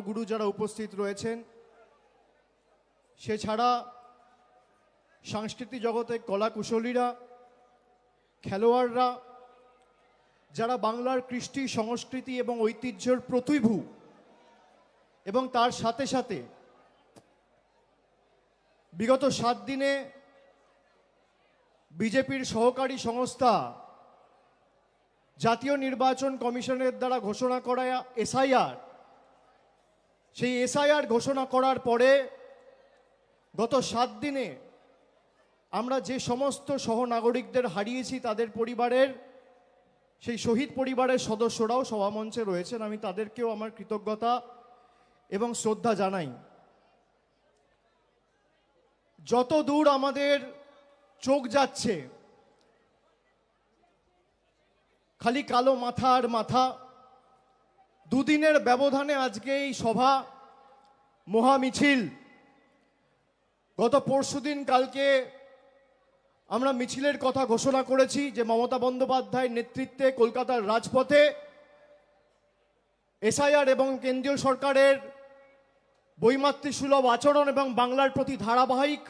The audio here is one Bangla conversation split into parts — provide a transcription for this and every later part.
গুরু যারা উপস্থিত রয়েছেন, সে ছাড়া সাংস্কৃতিক জগতে কলা কুশলীরা, খেলোয়াড়রা, যারা বাংলার কৃষ্টি সংস্কৃতি এবং ঐতিহ্যের প্রতিভূ, এবং তার সাথে সাথে বিগত 7 দিনে বিজেপির সহকারী সংস্থা জাতীয় নির্বাচন কমিশনের দ্বারা ঘোষণা করা এসআইআর, সেই এসআইআর ঘোষণা করার পরে গত 7 দিনে আমরা যে সমস্ত সহনাগরিকদের হারিয়েছি, তাদের পরিবারের, সেই শহীদ পরিবারের সদস্যরাও সভামঞ্চে রয়েছেন। আমি তাদেরকেও আমার কৃতজ্ঞতা এবং শ্রদ্ধা জানাই। যত দূর আমাদের চোখ যাচ্ছে, খালি কালো মাথা আর মাথা। দুদিনের ব্যবধানে আজকে এই সভা, মহামিছিল। গত পরশুদিন কালকে আমরা মিছিলের কথা ঘোষণা করেছি, যে মমতা বন্দ্যোপাধ্যায়ের নেতৃত্বে কলকাতার রাজপথে এসআইআর এবং কেন্দ্রীয় সরকারের বৈমাতৃসুলভ আচরণ এবং বাংলার প্রতি ধারাবাহিক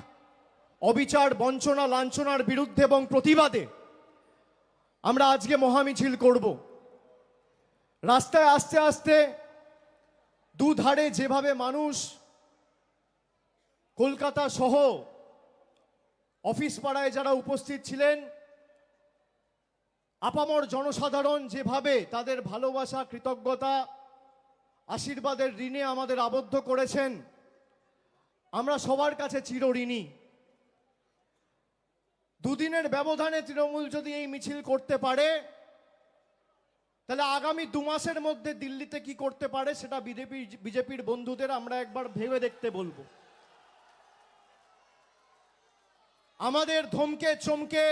অবিচার, বঞ্চনা, লাঞ্ছনার বিরুদ্ধে এবং প্রতিবাদে আমরা আজকে মহামিছিল করব। রাস্তায় আস্তে আস্তে দুধারে যেভাবে মানুষ কলকাতা সহ অফিস পাড়ায় যারা উপস্থিত ছিলেন, আপামর জনসাধারণ যেভাবে তাদের ভালোবাসা, কৃতজ্ঞতা, আশীর্বাদের ঋণে আমাদের আবদ্ধ করেছেন, আমরা সবার কাছে চিরঋণী। দুদিনের ব্যবধানে তৃণমূল যদি এই মিছিল করতে পারে, তাহলে আগামী 2 মাসের মধ্যে দিল্লিতে কি করতে পারে সেটা বিজেপির বন্ধুদের আমরা একবার ভেবে দেখতে বলবো। আমাদের ধমকে চমকে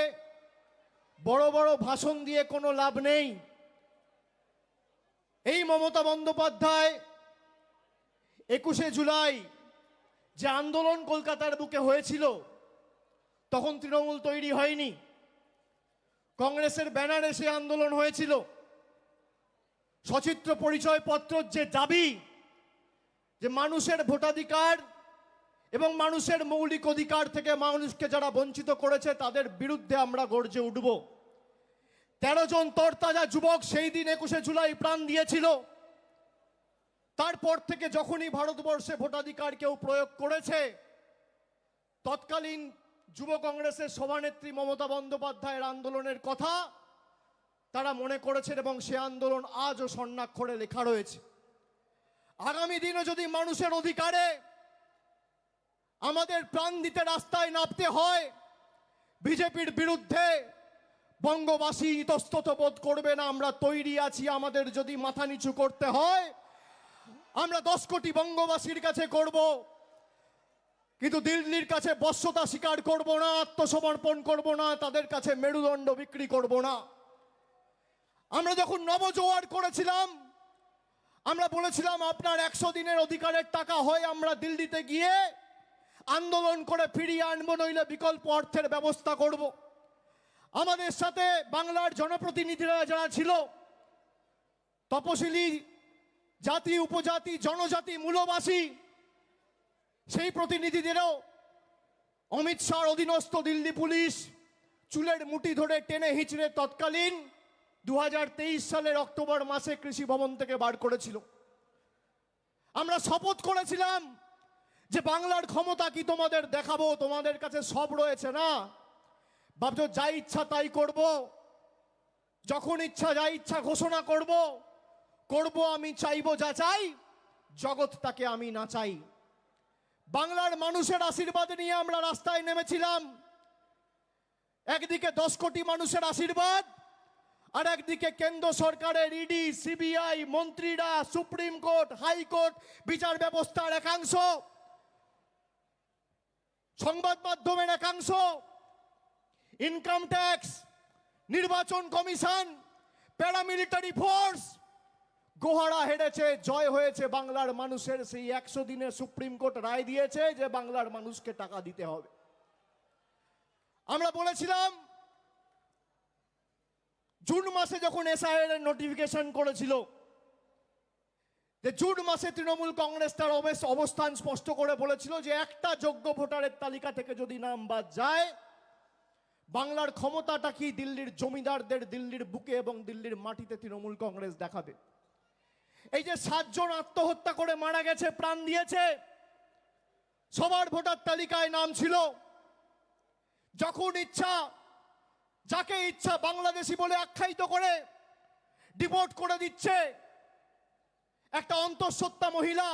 বড় বড় ভাষণ দিয়ে কোনো লাভ নেই। এই মমতা বন্দ্যোপাধ্যায় 21শে জুলাই যে আন্দোলন কলকাতার বুকে হয়েছিল, তখন তৃণমূল তৈরি হয়নি। কংগ্রেসের ব্যানারে সে আন্দোলন হয়েছিল। সচিত্র পরিচয়পত্র যে দাবি, যে মানুষের ভোটাধিকার এবং মানুষের মৌলিক অধিকার থেকে মানুষকে যারা বঞ্চিত করেছে, তাদের বিরুদ্ধে আমরা গর্জে উঠব। 13 জন তরতাজা যুবক সেই দিন 21শে জুলাই প্রাণ দিয়েছিল। তারপর থেকে যখনই ভারতবর্ষে ভোটাধিকার কেউ প্রয়োগ করেছে, তৎকালীন যুব কংগ্রেসের সভানেত্রী মমতা বন্দ্যোপাধ্যায়ের আন্দোলনের কথা তারা মনে করেছেন এবং সে আন্দোলন আজও স্বর্ণাক্ষরে লেখা রয়েছে। আগামী দিনে যদি মানুষের অধিকারে আমাদের প্রাণ দিতে রাস্তায় নামতে হয়, বিজেপির বিরুদ্ধে বঙ্গবাসী ইতস্তত বোধ করবে না। আমরা তৈরি আছি। আমাদের যদি মাথা নিচু করতে হয়, আমরা 10 কোটি বঙ্গবাসীর কাছে করব, কিন্তু দিল্লির কাছে বশ্যতা স্বীকার করব না, আত্মসমর্পণ করব না, তাদের কাছে মেরুদণ্ড বিক্রি করব না। আমরা যখন নবজোয়ার করেছিলাম, আমরা বলেছিলাম আপনার 100 দিনের অধিকারের টাকা হয় আমরা দিল্লিতে গিয়ে আন্দোলন করে ফিরিয়ে আনবো, নইলে বিকল্প অর্থের ব্যবস্থা করব। আমাদের সাথে বাংলার জনপ্রতিনিধিরা যারা ছিল, তপশিলি জাতি, উপজাতি, জনজাতি, মূলবাসী, সেই প্রতিনিধিদেরও অমিত শাহর অধীনস্থ দিল্লি পুলিশ চুলের মুঠি ধরে টেনে হিঁচড়ে তৎকালীন 2023 সালের অক্টোবর মাসে কৃষি ভবন থেকে বার করেছিল। আমরা শপথ করেছিলাম যে বাংলার ক্ষমতা কি তোমাদের দেখাবো, তোমাদের কাছে সব রয়েছে না, ভাবছো যা ইচ্ছা তাই করব, যখন ইচ্ছা যা ইচ্ছা ঘোষণা করব। আমি চাইবো যা চাই, জগৎ তাকে আমি না চাই। বাংলার মানুষের আশীর্বাদ নিয়ে আমরা রাস্তায় নেমেছিলাম। একদিকে 10 কোটি মানুষের আশীর্বাদ, আর একদিকে কেন্দ্র সরকারের ইডি, সিবিআই, মন্ত্রীরা, সুপ্রিম কোর্ট, হাইকোর্ট, বিচার ব্যবস্থার একাংশ, সংবাদ মাধ্যমের একাংশ, ইনকাম ট্যাক্স, নির্বাচন কমিশন, প্যারামিলিটারি ফোর্স। গোহারা হেরেছে, জয় হয়েছে বাংলার মানুষের। সেই 100 দিনে সুপ্রিম কোর্ট রায় দিয়েছে যে বাংলার মানুষকে টাকা দিতে হবে। আমরা বলেছিলাম জুন মাসে যখন এসআইআর এর নোটিফিকেশন করেছিল, জুন মাসে তৃণমূল কংগ্রেস তার অবস্থান স্পষ্ট করে বলেছিল যে একটা যোগ্য ভোটারের তালিকা থেকে যদি নাম বাদ যায়, বাংলার ক্ষমতাটা কি দিল্লির জমিদারদের দিল্লির বুকে এবং দিল্লির মাটিতে তৃণমূল কংগ্রেস দেখাবে। এই যে 7 জন আত্মহত্যা করে মারা গেছে, প্রাণ দিয়েছে, সবার ভোটার তালিকায় নাম ছিল। যখন ইচ্ছা যাকে ইচ্ছা বাংলাদেশি বলে আখ্যায়িত করে ডিপোর্ট করে দিচ্ছে। একটা অন্তঃসত্ত্বা মহিলা,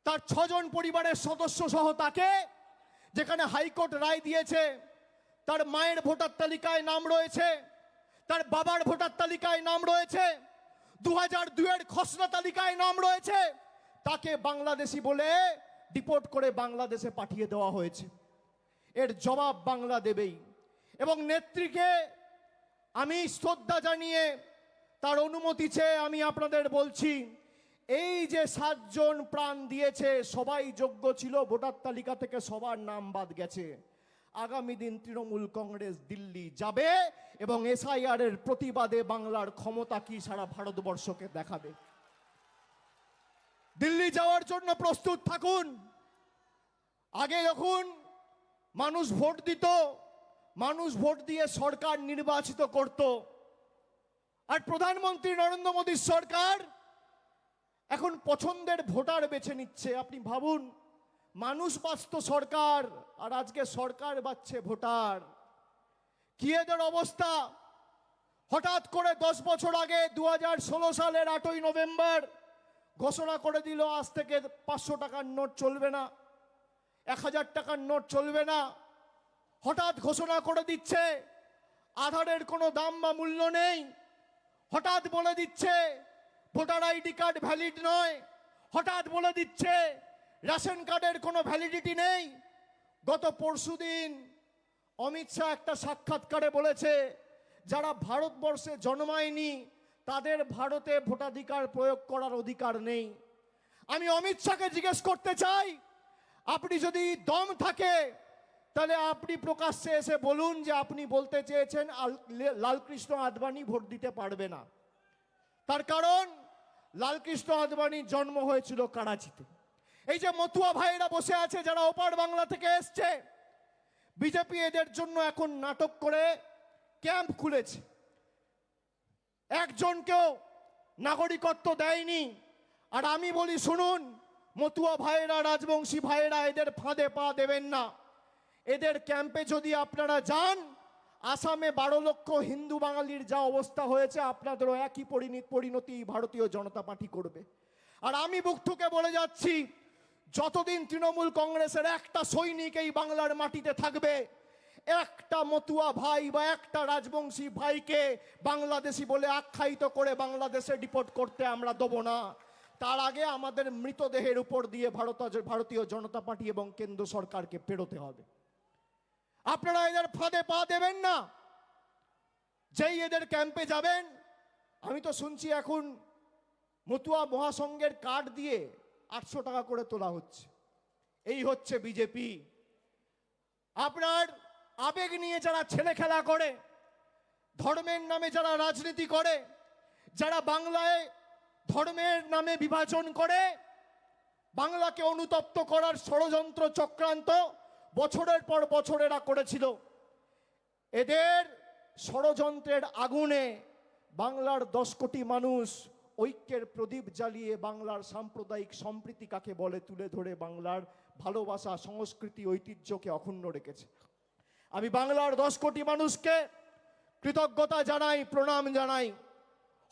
তার 6 জন পরিবারের সদস্য সহ তাকে, যেখানে হাইকোর্ট রায় দিয়েছে তার মায়ের ভোটার তালিকায় নাম রয়েছে, তার বাবার ভোটার তালিকায় নাম রয়েছে, 2002-এর খসড়া তালিকায় নাম রয়েছে, তাকে বাংলাদেশি বলে ডিপোর্ট করে বাংলাদেশে পাঠিয়ে দেওয়া হয়েছে। এর জবাব বাংলা দেবেই। এবং নেত্রীকে আমি শ্রদ্ধা জানিয়ে তার অনুমতি চেয়ে আমি আপনাদের বলছি, এই যে 7 জন প্রাণ দিয়েছে সবাই যোগ্য ছিল, ভোটার তালিকা থেকে সবার নাম বাদ গেছে। আগামী দিন তৃণমূল কংগ্রেস দিল্লি যাবে এবং এসআইআর এর প্রতিবাদে বাংলার ক্ষমতা কি সারা ভারতবর্ষকে দেখাবে। দিল্লি যাওয়ার জন্য প্রস্তুত থাকুন। আগে যখন মানুষ ভোট দিত, মানুষ ভোট দিয়ে সরকার নির্বাচিত করত, আর প্রধানমন্ত্রী নরেন্দ্র মোদীর সরকার এখন পছন্দের ভোটার বেছে নিচ্ছে। আপনি ভাবুন, মানুষ বাঁচত সরকার, আর আজকে সরকার বাঁচছে ভোটার। কি এদের অবস্থা! হঠাৎ করে 10 বছর আগে 2016 সালের 8ই নভেম্বর ঘোষণা করে দিল আজ থেকে 500 টাকার নোট চলবে না, 1000 টাকার নোট চলবে না। হঠাৎ ঘোষণা করে দিচ্ছে আধারের কোনো দাম বা মূল্য নেই। হঠাৎ বলে দিচ্ছে ভোটার আইডি কার্ড ভ্যালিড নয়। হঠাৎ বলে দিচ্ছে রেশন কার্ডের কোনো ভ্যালিডিটি নেই। গত পরশুদিন অমিত শাহ একটা সাক্ষাৎকারে বলেছে, যারা ভারতবর্ষে জন্মায়নি তাদের ভারতে ভোটাধিকার প্রয়োগ করার অধিকার নেই। আমি অমিত শাহকে জিজ্ঞেস করতে চাই, আপনি যদি দম থাকে তাহলে আপনি প্রকাশ্যে এসে বলুন যে আপনি বলতে চেয়েছেন লালকৃষ্ণ আদবানি ভোট দিতে পারবে না। তার কারণ লালকৃষ্ণ আদবানির জন্ম হয়েছিল করাচিতে। এই যে মতুয়া ভাইরা বসে আছে যারা ওপার বাংলা থেকে এসছে, বিজেপি এদের জন্য এখন নাটক করে ক্যাম্প খুলেছে। একজনকেও নাগরিকত্ব দেয়নি। আর আমি বলি শুনুন, মতুয়া ভাইরা, রাজবংশী ভাইরা, এদের ফাঁদে পা দেবেন না। এদের ক্যাম্পে যদি আপনারা যান, আসামে 12 লক্ষ হিন্দু বাঙালির যা অবস্থা হয়েছে, আপনাদেরও একই পরিণতি ভারতীয় জনতা পার্টি করবে। আর আমি বুক ঠুকে বলে যাচ্ছি, যতদিন তৃণমূল কংগ্রেসের একটা সৈনিক এই বাংলার মাটিতে থাকবে, একটা মতুয়া ভাই বা একটা রাজবংশী ভাইকে বাংলাদেশি বলে আখ্যায়িত করে বাংলাদেশে ডিপোর্ট করতে আমরা দেব না। তার আগে আমাদের মৃতদেহের উপর দিয়ে ভারতীয় জনতা পার্টি এবং কেন্দ্র সরকারকে পেরোতে হবে। আপনারা এদের ফাঁদে পা দেবেন না। যেই এদের ক্যাম্পে যাবেন, আমি তো শুনছি এখন মতুয়া মহাসংঘের কার্ড দিয়ে 800 টাকা করে তোলা হচ্ছে। এই হচ্ছে বিজেপি। আপনার আবেগ নিয়ে যারা ছেলে খেলা করে, ধর্মের নামে যারা রাজনীতি করে, যারা বাংলায় ধর্মের নামে বিভাজন করে, বাংলাকে অনুতপ্ত করার ষড়যন্ত্র চক্রান্ত বছরের পর বছর এরা করেছিল। এদের ষড়যন্ত্রের আগুনে বাংলার 10 কোটি মানুষ ঐক্যের প্রদীপ জ্বালিয়ে বাংলার সাম্প্রদায়িক সম্প্রীতি কাকে বলে তুলে ধরে বাংলার ভালোবাসা, সংস্কৃতি, ঐতিহ্যকে অক্ষুণ্ণ রেখেছে। আমি বাংলার 10 কোটি মানুষকে কৃতজ্ঞতা জানাই, প্রণাম জানাই।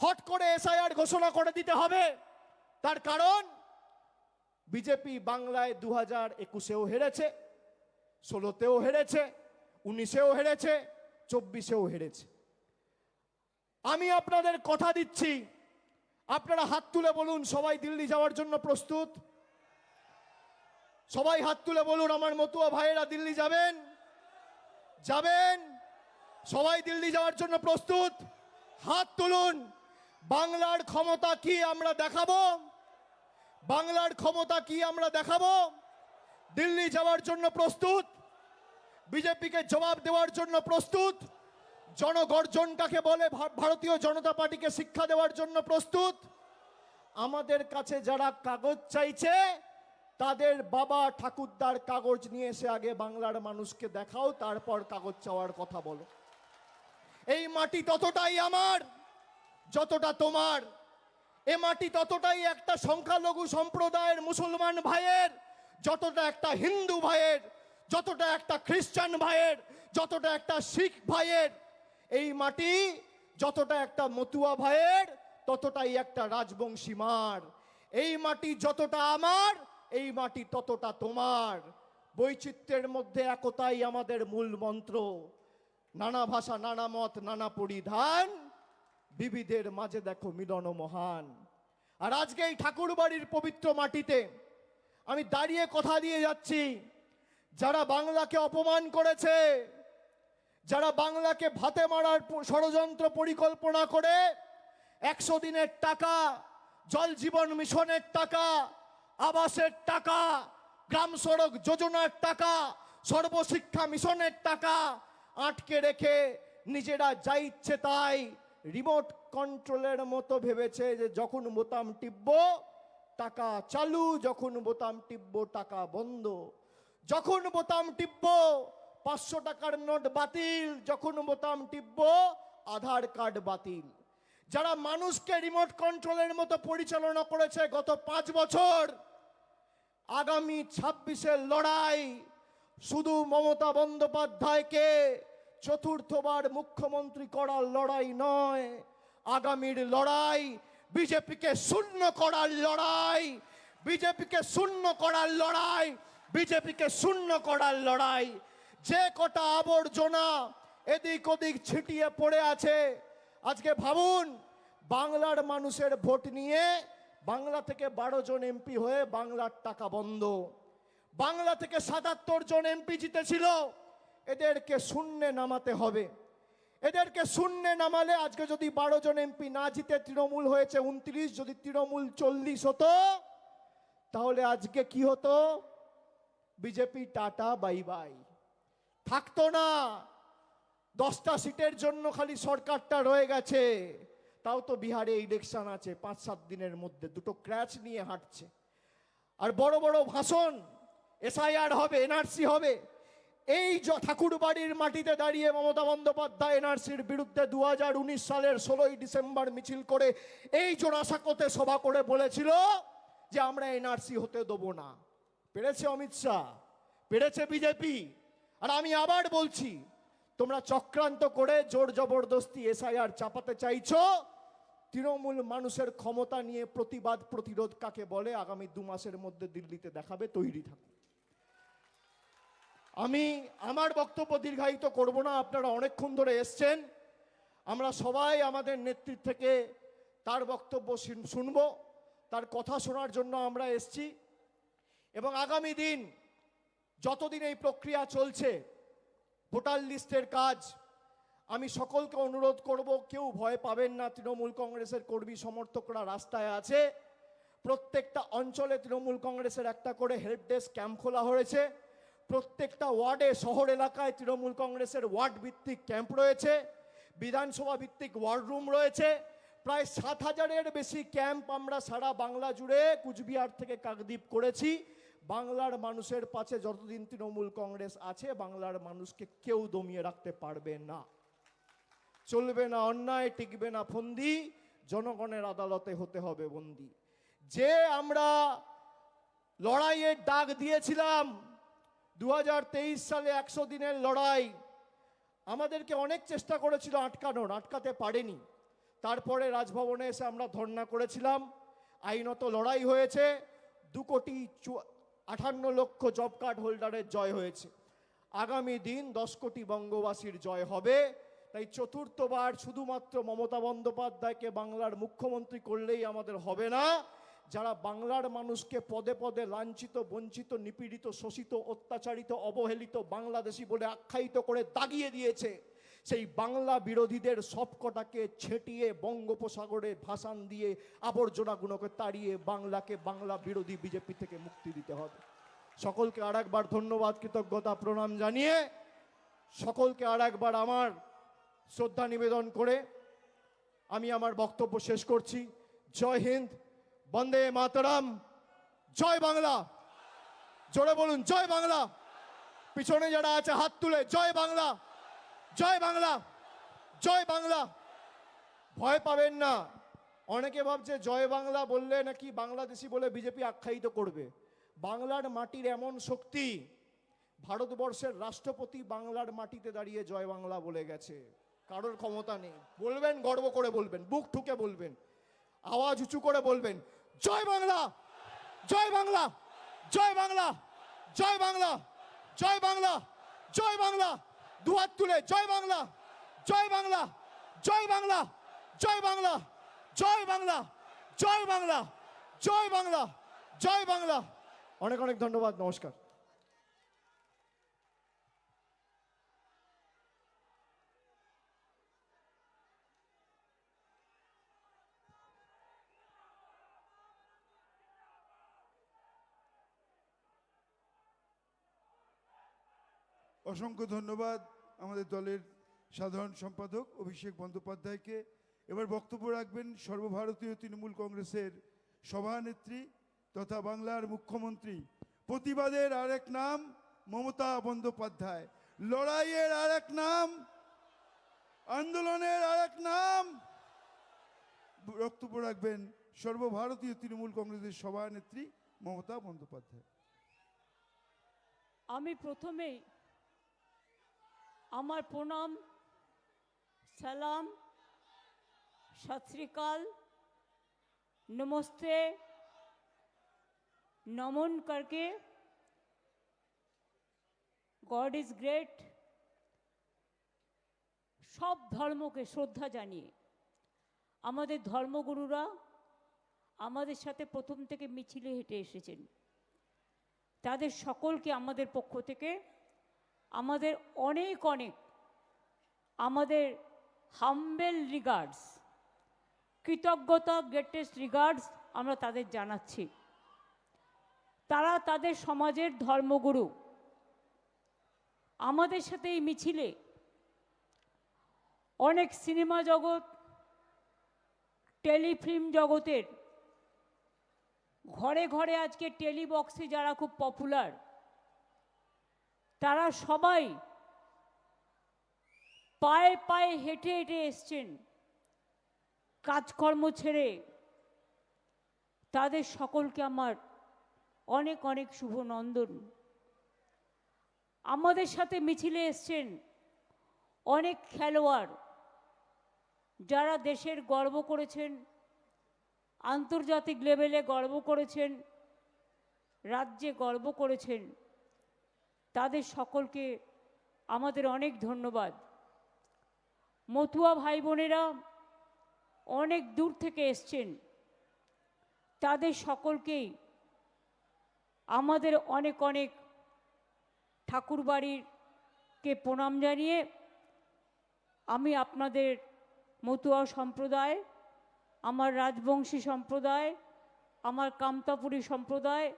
হট করে এসআইআর ঘোষণা করে দিতে হবে, তার কারণ বিজেপি বাংলায় 2021-এও হেরেছে, 16-তেও হেরেছে, 19-এও হেরেছে, 24-এও হেরেছে। আমি আপনাদের কথা দিচ্ছি, আপনারা হাত তুলে বলুন সবাই দিল্লি যাওয়ার জন্য প্রস্তুত। সবাই হাত তুলে বলুন আমার মতুয়া ভাইয়েরা দিল্লি যাবেন, যাবেন। সবাই দিল্লি যাওয়ার জন্য প্রস্তুত, হাত তুলুন। বাংলার ক্ষমতা কি আমরা দেখাবো, বাংলার ক্ষমতা কি আমরা দেখাবো। দিল্লি যাওয়ার জন্য প্রস্তুত, বিজেপিকে জবাব দেওয়ার জন্য প্রস্তুত, জনগর্জন কাকে বলে ভারতীয় জনতা পার্টিকে শিক্ষা দেওয়ার জন্য প্রস্তুত। আমাদের কাছে যারা কাগজ চাইছে তাদের বাবা ঠাকুরদার কাগজ নিয়ে এসে আগে বাংলার মানুষকে দেখাও, তারপর কাগজ চাওয়ার কথা বলো। এই মাটি ততটাই আমার যতটা তোমার। এ মাটি ততটাই একটা সংখ্যালঘু সম্প্রদায়ের মুসলমান ভাইয়ের যতটা একটা হিন্দু ভাইয়ের, যতটা একটা খ্রিস্টান ভাইয়ের, যতটা একটা শিখ ভাইয়ের। এই মাটি যতটা একটা মতুয়া ভাইয়ের ততটাই একটা রাজবংশী মার। এই মাটি যতটা আমার, এই মাটি ততটা তোমার। বৈচিত্র্যের মধ্যে একতাই আমাদের মূল মন্ত্র। নানা ভাষা, নানা মত, নানা পরিধান, বিবিধের মাঝে দেখো মিলন মহান। আর আজকে এই ঠাকুর বাড়ির পবিত্র মাটিতে আমি দাঁড়িয়ে কথা দিয়ে যাচ্ছি, যারা বাংলাকে অপমান করেছে, যারা বাংলাকে ভাতে মারার ষড়যন্ত্র পরিকল্পনা করে 100 দিনের টাকা, জল জীবন মিশনের টাকা, আবাসের টাকা, গ্রাম সড়ক যোজনার টাকা, সর্বশিক্ষা মিশনের টাকা আটকে রেখে নিজেরা যা ইচ্ছে তাই রিমোট কন্ট্রোলের মতো ভেবেছে যে যখন বোতাম টিপবো টাকা চালু, যখন বোতাম টিপবো টাকা বন্ধ, যখন বোতাম টিপবো 500 টাকার নোট বাতিল, যখন বোতাম টিপবো আধার কার্ড বাতিল। যারা মানুষকে রিমোট কন্ট্রোলের মতো পরিচালনা করেছে গত 5 বছর, আগামী 26-এর লড়াই শুধু মমতা বন্দ্যোপাধ্যায়কে চতুর্থবার মুখ্যমন্ত্রী করার লড়াই নয়, আগামীর লড়াই বিজেপিকে শূন্য করার লড়াই, বিজেপিকে শূন্য করার লড়াই, বিজেপিকে শূন্য করার লড়াই। যে কটা আবর্জনা এদিক ওদিক ছিটিয়ে পড়ে আছে, আজকে ভাবুন বাংলার মানুষের ভোট নিয়ে বাংলা থেকে 12 জন এমপি হয়ে বাংলার টাকা বন্ধ। বাংলা থেকে 77 জন এমপি জিতেছিল, এদেরকে শূন্যে নামাতে হবে। এদেরকে শূন্যে নামালে আজকে যদি 12 জন এমপি না জিতে তৃণমূল হয়েছে 29, যদি তৃণমূল 40 হতো তাহলে আজকে কি হতো? বিজেপি টাটা বাই বাই, থাকতো না। 10টা সিটের জন্য খালি সরকারটা রয়ে গেছে, তাও তো বিহারে ইলেকশন আছে 5-7 দিনের মধ্যে, দুটো ক্র্যাচ নিয়ে হাঁটছে। আর বড় বড় ভাষণ, এসআইআর হবে, এনআরসি হবে। এই ঠাকুর বাড়ির মাটিতে দাঁড়িয়ে মমতা বন্দ্যোপাধ্যায় এনআরসির বিরুদ্ধে 2019 সালের 16ই ডিসেম্বর মিছিল করে এই জোড়াসাঁকোতে সভা করে বলেছিল যে আমরা এনআরসি হতে দেবো না। পেরেছে অমিত শাহ, পেরেছে বিজেপি। আর আমি আবার বলছি, তোমরা চক্রান্ত করে জোর জবরদস্তি এসআইআর চাপাতে চাইছো। তৃণমূল মানুষের ক্ষমতা নিয়ে প্রতিবাদ প্রতিরোধ কাকে বলে আগামী 2 মাসের মধ্যে দিল্লিতে দেখাবে, তৈরি থাকুন। আমি আমার বক্তব্য দীর্ঘায়িত করব না, আপনারা অনেকক্ষণ ধরে এসছেন। আমরা সবাই আমাদের নেতৃত্ব থেকে তার বক্তব্য শুনব, তার কথা শোনার জন্য আমরা এসছি। এবং আগামী দিন যতদিন এই প্রক্রিয়া চলছে, ভোটার লিস্টের কাজ, আমি সকলকে অনুরোধ করব কেউ ভয় পাবেন না। তৃণমূল কংগ্রেসের কর্মী সমর্থকরা রাস্তায় আছে। প্রত্যেকটা অঞ্চলে তৃণমূল কংগ্রেসের একটা করে হেল্প ডেস্ক ক্যাম্প খোলা হয়েছে। প্রত্যেকটা ওয়ার্ডে, শহর এলাকায় তৃণমূল কংগ্রেসের ওয়ার্ড ভিত্তিক ক্যাম্প রয়েছে, বিধানসভা ভিত্তিক ওয়ার্ড রুম রয়েছে। প্রায় 7000-এর বেশি ক্যাম্প আমরা সারা বাংলা জুড়ে কুচবিহার থেকে কাকদ্বীপ করেছি। বাংলার মানুষের পাশে যতদিন তৃণমূল কংগ্রেস আছে, বাংলার মানুষকে কেউ দমিয়ে রাখতে পারবে না। চলবে না অন্যায়, টিকবে না ফন্দি, জনগণের আদালতে হতে হবে বন্দী। যে আমরা লড়াইয়ের ডাক দিয়েছিলাম 2023 সালে 100 দিনের লড়াই, আমাদেরকে অনেক চেষ্টা করেছিল আটকানোর, আটকাতে পারেনি। তারপরে রাজভবনে এসে আমরা ধর্ণা করেছিলাম, আইনত লড়াই হয়েছে, 2,58,00,000 জব কার্ড হোল্ডারের জয় হয়েছে। আগামী দিন 10 কোটি বঙ্গবাসীর জয় হবে। তাই চতুর্থবার শুধুমাত্র মমতা বন্দ্যোপাধ্যায়কে বাংলার মুখ্যমন্ত্রী করলেই আমাদের হবে না। যারা বাংলার মানুষকে পদে পদে লাঞ্ছিত, বঞ্চিত, নিপীড়িত, শোষিত, অত্যাচারিত, অবহেলিত বাংলাদেশি বলে আখ্যায়িত করে দাগিয়ে দিয়েছে, সেই বাংলা বিরোধীদের সবকটাকে ছেটিয়ে বঙ্গোপসাগরে ভাসান দিয়ে আবর্জনাগুলোকে তাড়িয়ে বাংলাকে বাংলা বিরোধী বিজেপি থেকে মুক্তি দিতে হবে। সকলকে আর একবার ধন্যবাদ, কৃতজ্ঞতা, প্রণাম জানিয়ে সকলকে আর একবার আমার শ্রদ্ধা নিবেদন করে আমি আমার বক্তব্য শেষ করছি। জয় হিন্দ, বন্দে মাতরম, জয় বাংলা। জোরে বলুন জয় বাংলা। পিছনে যারা আছে হাত তুলে জয় বাংলা, জয় বাংলা, জয় বাংলা। ভয় পাবেন না। অনেকে ভাবছে জয় বাংলা বললে নাকি বাংলাদেশি বলে বিজেপি আখ্যায়িত করবে। বাংলার মাটির এমন শক্তি, ভারতবর্ষের রাষ্ট্রপতি বাংলার মাটিতে দাঁড়িয়ে জয় বাংলা বলে গেছে। কারোর ক্ষমতা নেই। বলবেন, গর্ব করে বলবেন, বুক ঠুকে বলবেন, আওয়াজ উঁচু করে বলবেন, জয় বাংলা, জয় বাংলা, জয় বাংলা, জয় বাংলা, জয় বাংলা, জয় বাংলা। দুহাত তুলে জয় বাংলা, জয় বাংলা, জয় বাংলা, জয় বাংলা, জয় বাংলা, জয় বাংলা, জয় বাংলা, জয় বাংলা। অনেক অনেক ধন্যবাদ, নমস্কার। অসংখ্য ধন্যবাদ আমাদের দলের সাধারণ সম্পাদক অভিষেক বন্দ্যোপাধ্যায়কে। এবার বক্তব্য রাখবেন সর্বভারতীয় তৃণমূল কংগ্রেসের সভানেত্রী তথা বাংলার মুখ্যমন্ত্রী। প্রতিবাদের আরেক নাম মমতা বন্দ্যোপাধ্যায়, লড়াইয়ের আরেক নাম, আন্দোলনের আরেক নাম। বক্তব্য রাখবেন সর্বভারতীয় তৃণমূল কংগ্রেসের সভানেত্রী মমতা বন্দ্যোপাধ্যায়। আমি প্রথমেই আমার প্রণাম, সালাম, সত শ্রী আকাল, নমস্তে, নমন করকে গড ইজ গ্রেট সব ধর্মকে শ্রদ্ধা জানিয়ে আমাদের ধর্মগুরুরা আমাদের সাথে প্রথম থেকে মিছিলে হেঁটে এসেছেন, তাদের সকলকে আমাদের পক্ষ থেকে আমাদের অনেক অনেক আমাদের হাম্বেল রিগার্ডস, কৃতজ্ঞতা, গ্রেটেস্ট রিগার্ডস আমরা তাদের জানাচ্ছি। তারা তাদের সমাজের ধর্মগুরু। আমাদের সাথে এই মিছিলে অনেক সিনেমা জগৎ, টেলিফিল্ম জগতের, ঘরে ঘরে আজকে টেলিবক্সে যারা খুব পপুলার, তারা সবাই পায়ে পায়ে হেঁটে হেঁটে এসছেন কাজকর্ম ছেড়ে। তাদের সকলকে আমার অনেক অনেক শুভ নন্দন। আমাদের সাথে মিছিলে এসছেন অনেক খেলোয়াড় যারা দেশের গর্ব করেছেন, আন্তর্জাতিক লেভেলে গর্ব করেছেন, রাজ্যে গর্ব করেছেন। তাদের সকলকে আমাদের অনেক ধন্যবাদ। মতুয়া ভাই বোনেরা অনেক দূর থেকে এসছেন, তাদের সকলকেই আমাদের অনেক অনেক ঠাকুরবাড়িরকে প্রণাম জানিয়ে আমি আপনাদের মতুয়া সম্প্রদায়, আমার রাজবংশী সম্প্রদায়, আমার কামতাপুরী সম্প্রদায়,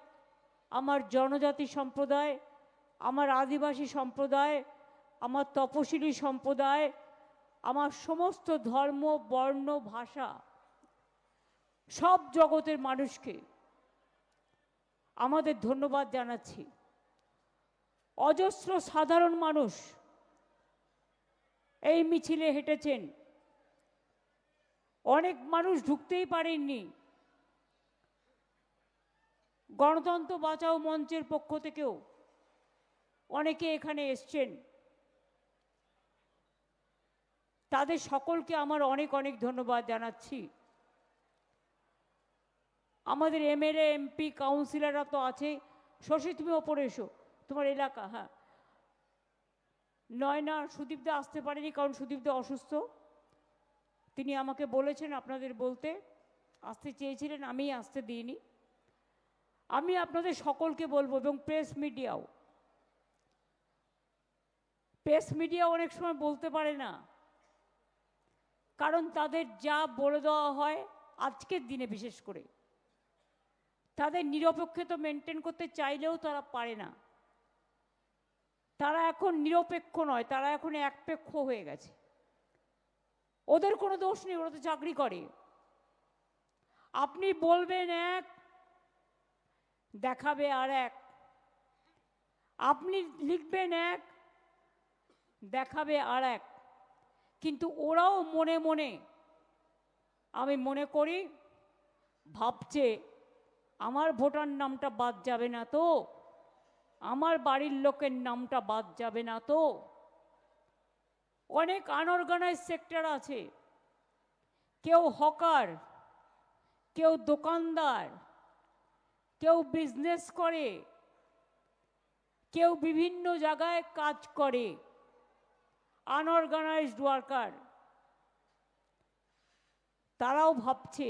আমার জনজাতি সম্প্রদায়, আমার আদিবাসী সম্প্রদায়, আমার তপশিলি সম্প্রদায়, আমার সমস্ত ধর্ম, বর্ণ, ভাষা, সব জগতের মানুষকে আমাদের ধন্যবাদ জানাচ্ছি। অজস্র সাধারণ মানুষ এই মিছিলে হেঁটেছেন, অনেক মানুষ ঢুকতেই পারেননি। গণতন্ত্র বাঁচাও মঞ্চের পক্ষ থেকেও অনেকে এখানে এসছেন। তাদের সকলকে আমার অনেক অনেক ধন্যবাদ জানাচ্ছি। আমাদের এমএলএ, এমপি, কাউন্সিলররা তো আছে। শশী, তুমি ওপরে এসো, তোমার এলাকা। হ্যাঁ, নয়না, সুদীপদা আসতে পারেনি কারণ সুদীপদা অসুস্থ। তিনি আমাকে বলেছেন আপনাদের বলতে, আসতে চেয়েছিলেন, আমি আসতে দিইনি। আমি আপনাদের সকলকে বলবো, এবং প্রেস মিডিয়া অনেক সময় বলতে পারে না, কারণ তাদের যা বলে দেওয়া হয় আজকের দিনে বিশেষ করে, তাদের নিরপেক্ষতা মেনটেন করতে চাইলেও তারা পারে না। তারা এখন নিরপেক্ষ নয়, তারা এখন একপেক্ষ হয়ে গেছে। ওদের কোনো দোষ নেই, ওরা তো চাকরি করে। আপনি বলবেন এক, দেখাবে আর এক। আপনি লিখবেন এক, দেখাবে আর এক। কিন্তু ওরাও মনে মনে, আমি মনে করি, ভাবছে আমার ভোটার নামটা বাদ যাবে না তো, আমার বাড়ির লোকের নামটা বাদ যাবে না তো। অনেক আনঅর্গানাইজ সেক্টর আছে, কেউ হকার, কেউ দোকানদার, কেউ বিজনেস করে, কেউ বিভিন্ন জায়গায় কাজ করে, আনঅর্গানাইজড ওয়ার্কার। তারাও ভাবছে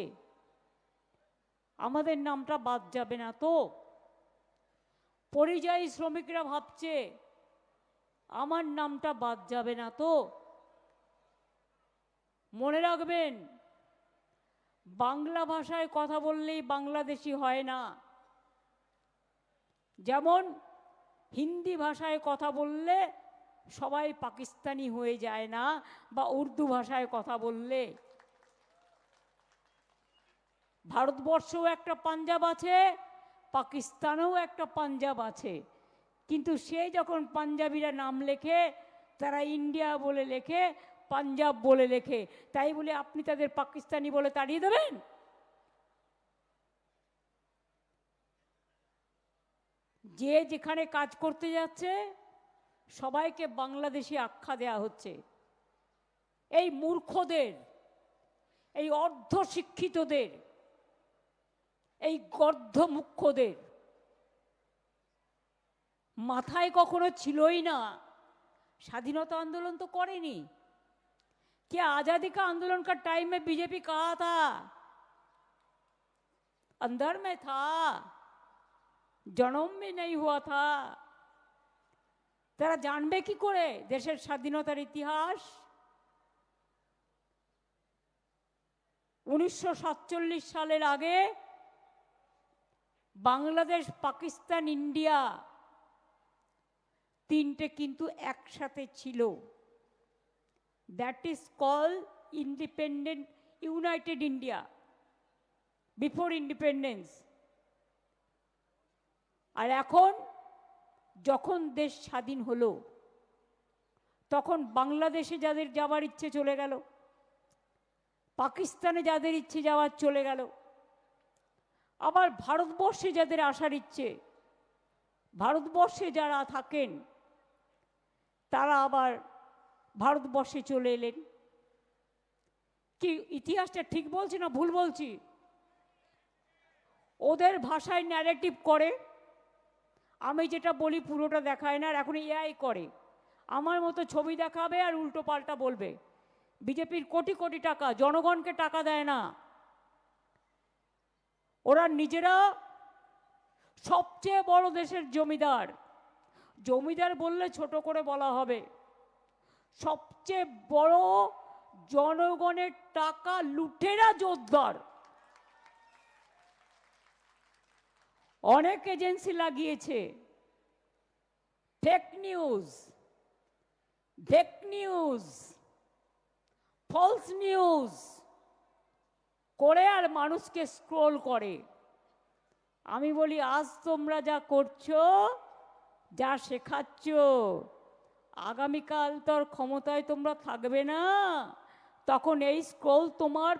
আমাদের নামটা বাদ যাবে না তো। পরিযায়ী শ্রমিকরা ভাবছে আমার নামটা বাদ যাবে না তো। মনে রাখবেন, বাংলা ভাষায় কথা বললেই বাংলাদেশি হয় না। যেমন হিন্দি ভাষায় কথা বললে সবাই পাকিস্তানি হয়ে যায় না, বা উর্দু ভাষায় কথা বললে। ভারতবর্ষেও একটা পাঞ্জাব আছে, পাকিস্তানেও একটা পাঞ্জাব আছে, কিন্তু সে যখন পাঞ্জাবিরা নাম লেখে তারা ইন্ডিয়া বলে লেখে, পাঞ্জাব বলে লেখে। তাই বলে আপনি তাদের পাকিস্তানি বলে তাড়িয়ে দেবেন? যে যেখানে কাজ করতে যাচ্ছে সবাইকে বাংলাদেশি আখ্যা দেয়া হচ্ছে। এই মূর্খদের, এই অর্ধশিক্ষিতদের, এই গর্ধমুখ্যদের মাথায় কখনো ছিলই না স্বাধীনতা आंदोलन तो करेनी। क्या आजादी का आंदोलन का टाइम में बीजेपी कहा था? अंदर में था, जन्म में नहीं हुआ था। তারা জানবে কি করে দেশের স্বাধীনতার ইতিহাস? 1947 সালের আগে বাংলাদেশ, পাকিস্তান, ইন্ডিয়া তিনটে কিন্তু একসাথে ছিল। That is call independent united India before independence. আর এখন যখন দেশ স্বাধীন হলো তখন বাংলাদেশে যাদের যাওয়ার ইচ্ছে চলে গেল, পাকিস্তানে যাদের ইচ্ছে যাওয়ার চলে গেল, আবার ভারতবর্ষে যাদের আসার ইচ্ছে, ভারতবর্ষে যারা থাকেন তারা আবার ভারতবর্ষে চলে এলেন। কি ইতিহাসটা ঠিক বলছি না ভুল বলছি? ওদের ভাষায় ন্যারেটিভ করে, আমি যেটা বলি পুরোটা দেখায় না। আর এখন এআই করে, আমার মতো ছবি দেখাবে আর উল্টো পাল্টা বলবে। বিজেপির কোটি কোটি টাকা, জনগণকে টাকা দেয় না। ওরা নিজেরা সবচেয়ে বড় দেশের জমিদার। জমিদার বললে ছোট করে বলা হবে। সবচেয়ে বড় জনগণের টাকা লুটেরা জোরদার। অনেক এজেন্সি লাগিয়েছে, fake news, fake news, false news করে আর মানুষকে স্ক্রোল করে। আমি বলি আজ তোমরা যা করছো, যা শেখাচ্ছ, আগামীকাল তোর ক্ষমতায় তোমরা থাকবে না, তখন এই স্ক্রোল তোমার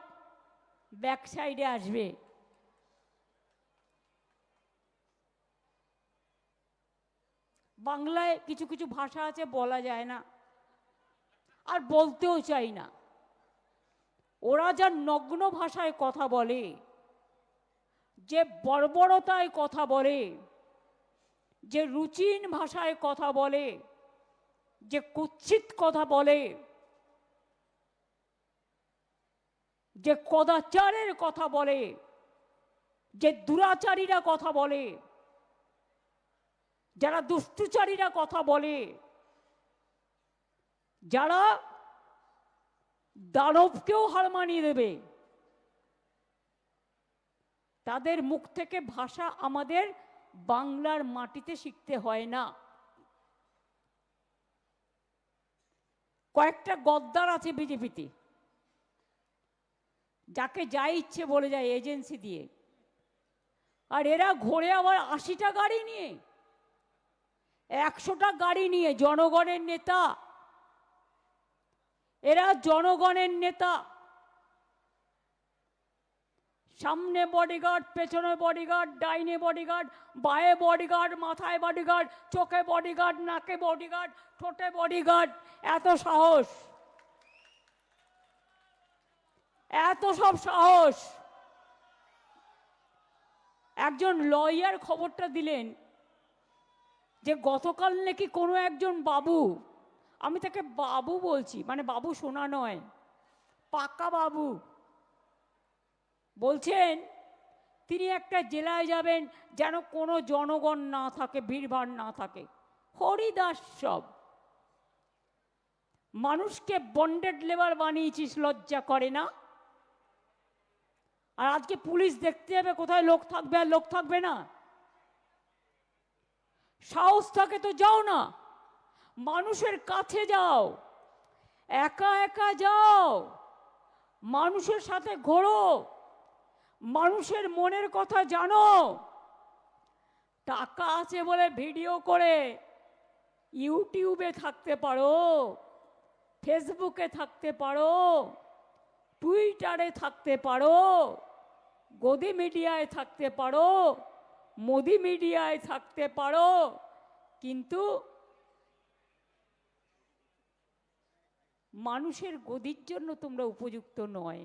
ব্যাক সাইডে আসবে। বাংলায় কিছু কিছু ভাষা আছে বলা যায় না, আর বলতেও চাই না। ওরা যা নগ্ন ভাষায় কথা বলে, যে বর্বরতায় কথা বলে, যে রুচিহীন ভাষায় কথা বলে, যে কুৎসিত কথা বলে, যে কদাচারের কথা বলে, যে দুরাচারীরা কথা বলে, যারা দুষ্টুচারীরা কথা বলে, যারা দানবকেও হার মানিয়ে দেবে, তাদের মুখ থেকে ভাষা আমাদের বাংলার মাটিতে শিখতে হয় না। কয়েকটা গদ্দার আছে বিজেপিতে, যাকে যা ইচ্ছে বলে যায় এজেন্সি দিয়ে। আর এরা ঘোরে আবার 80টা গাড়ি নিয়ে, 100টা গাড়ি নিয়ে। জনগণের নেতা এরা, জনগণের নেতা। সামনে বডিগার্ড, পেছনে বডিগার্ড, ডাইনে বডিগার্ড, বায়ে বডিগার্ড, মাথায় বডিগার্ড, চোখে বডিগার্ড, নাকে বডিগার্ড, ঠোঁটে বডিগার্ড। এত সাহস, এত সব সাহস। একজন লয়ার খবরটা দিলেন যে গতকাল নাকি কোনো একজন বাবু, আমি তাকে বাবু বলছি, মানে বাবু শোনা নয়, পাক্কা বাবু, বলছেন তিনি একটা জেলায় যাবেন যেন কোনো জনগণ না থাকে, ভিড়ভাড় না থাকে। হরিদাস সব। মানুষকে বন্ডেড লেবার বানিয়েছিস, লজ্জা করে না? আর আজকে পুলিশ দেখতে যাবে কোথায় লোক থাকবে আর লোক থাকবে না। সাহস থাকে তো যাও না, মানুষের কাছে যাও, একা একা যাও, মানুষের সাথে ঘোরো, মানুষের মনের কথা জানো। টাকা আছে বলে ভিডিও করে ইউটিউবে থাকতে পারো, ফেসবুকে থাকতে পারো, টুইটারে থাকতে পারো, গদি মিডিয়ায় থাকতে পারো, মোদি মিডিয়ায় থাকতে পারো, কিন্তু মানুষের গদির জন্য তোমরা উপযুক্ত নয়।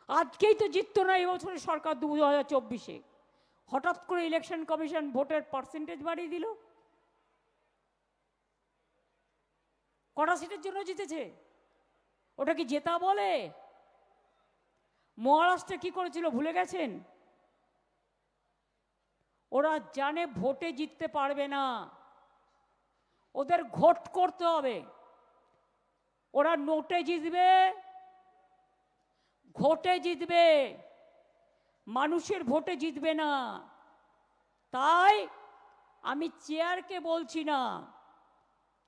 আজকেই তো জিততো না এবছরের সরকার 2024-এ, হঠাৎ করে ইলেকশন কমিশন ভোটের পার্সেন্টেজ বাড়িয়ে দিল। কটা সিটের জন্য জিতেছে? ওটা কি জেতা বলে? মহারাষ্ট্রে কি করেছিল ভুলে গেছেন? ওরা জানে ভোটে জিততে পারবে না, ওদের ঘোট করতে হবে। ওরা নোটে জিতবে, ভোটে জিতবে, মানুষের ভোটে জিতবে না। তাই আমি চেয়ারকে বলছি না,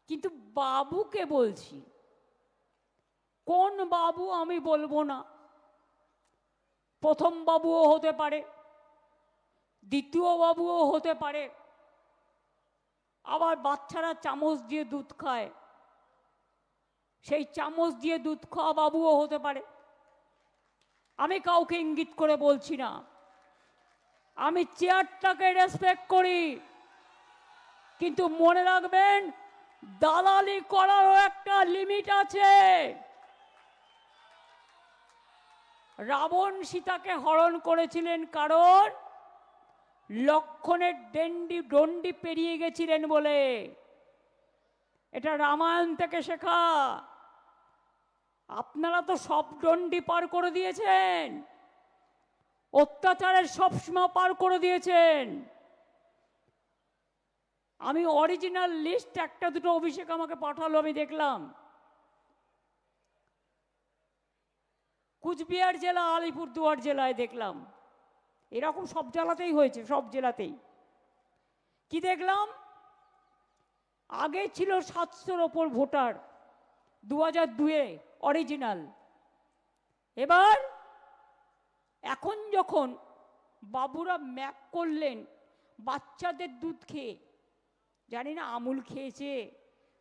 কিন্তু বাবুকে বলছি। কোন বাবু আমি বলবো না, প্রথম বাবুও হতে পারে, দ্বিতীয় বাবুও হতে পারে, আবার বাচ্চারা চামচ দিয়ে দুধ খায়, সেই চামচ দিয়ে দুধ খাওয়া বাবুও হতে পারে। আমি কাউকে ইঙ্গিত করে বলছি না, আমি চেয়ারটাকে রেসপেক্ট করি, কিন্তু মনে রাখবেন দালালি করারও একটা লিমিট আছে। রাবণ সীতাকে হরণ করেছিলেন কারণ লক্ষণের দণ্ডি পেরিয়ে গেছিলেন বলে। এটা রামায়ণ থেকে শেখা। আপনারা তো সব দণ্ডি পার করে দিয়েছেন, অত্যাচারের সব সীমা পার করে দিয়েছেন। আমি অরিজিনাল লিস্ট একটা দুটো অভিষেক আমাকে পাঠালো, আমি দেখলাম। কুচবিহার জেলা, আলিপুরদুয়ার জেলায় দেখলাম, এরকম সব জেলাতেই হয়েছে, সব জেলাতেই। কি দেখলাম? আগে ছিল 700-র ওপর ভোটার 2002-এ অরিজিনাল। এবার এখন যখন বাবুরা ম্যাপ করলেন বাচ্চাদের দুধ খেয়ে, জানি না আমুল খেয়েছে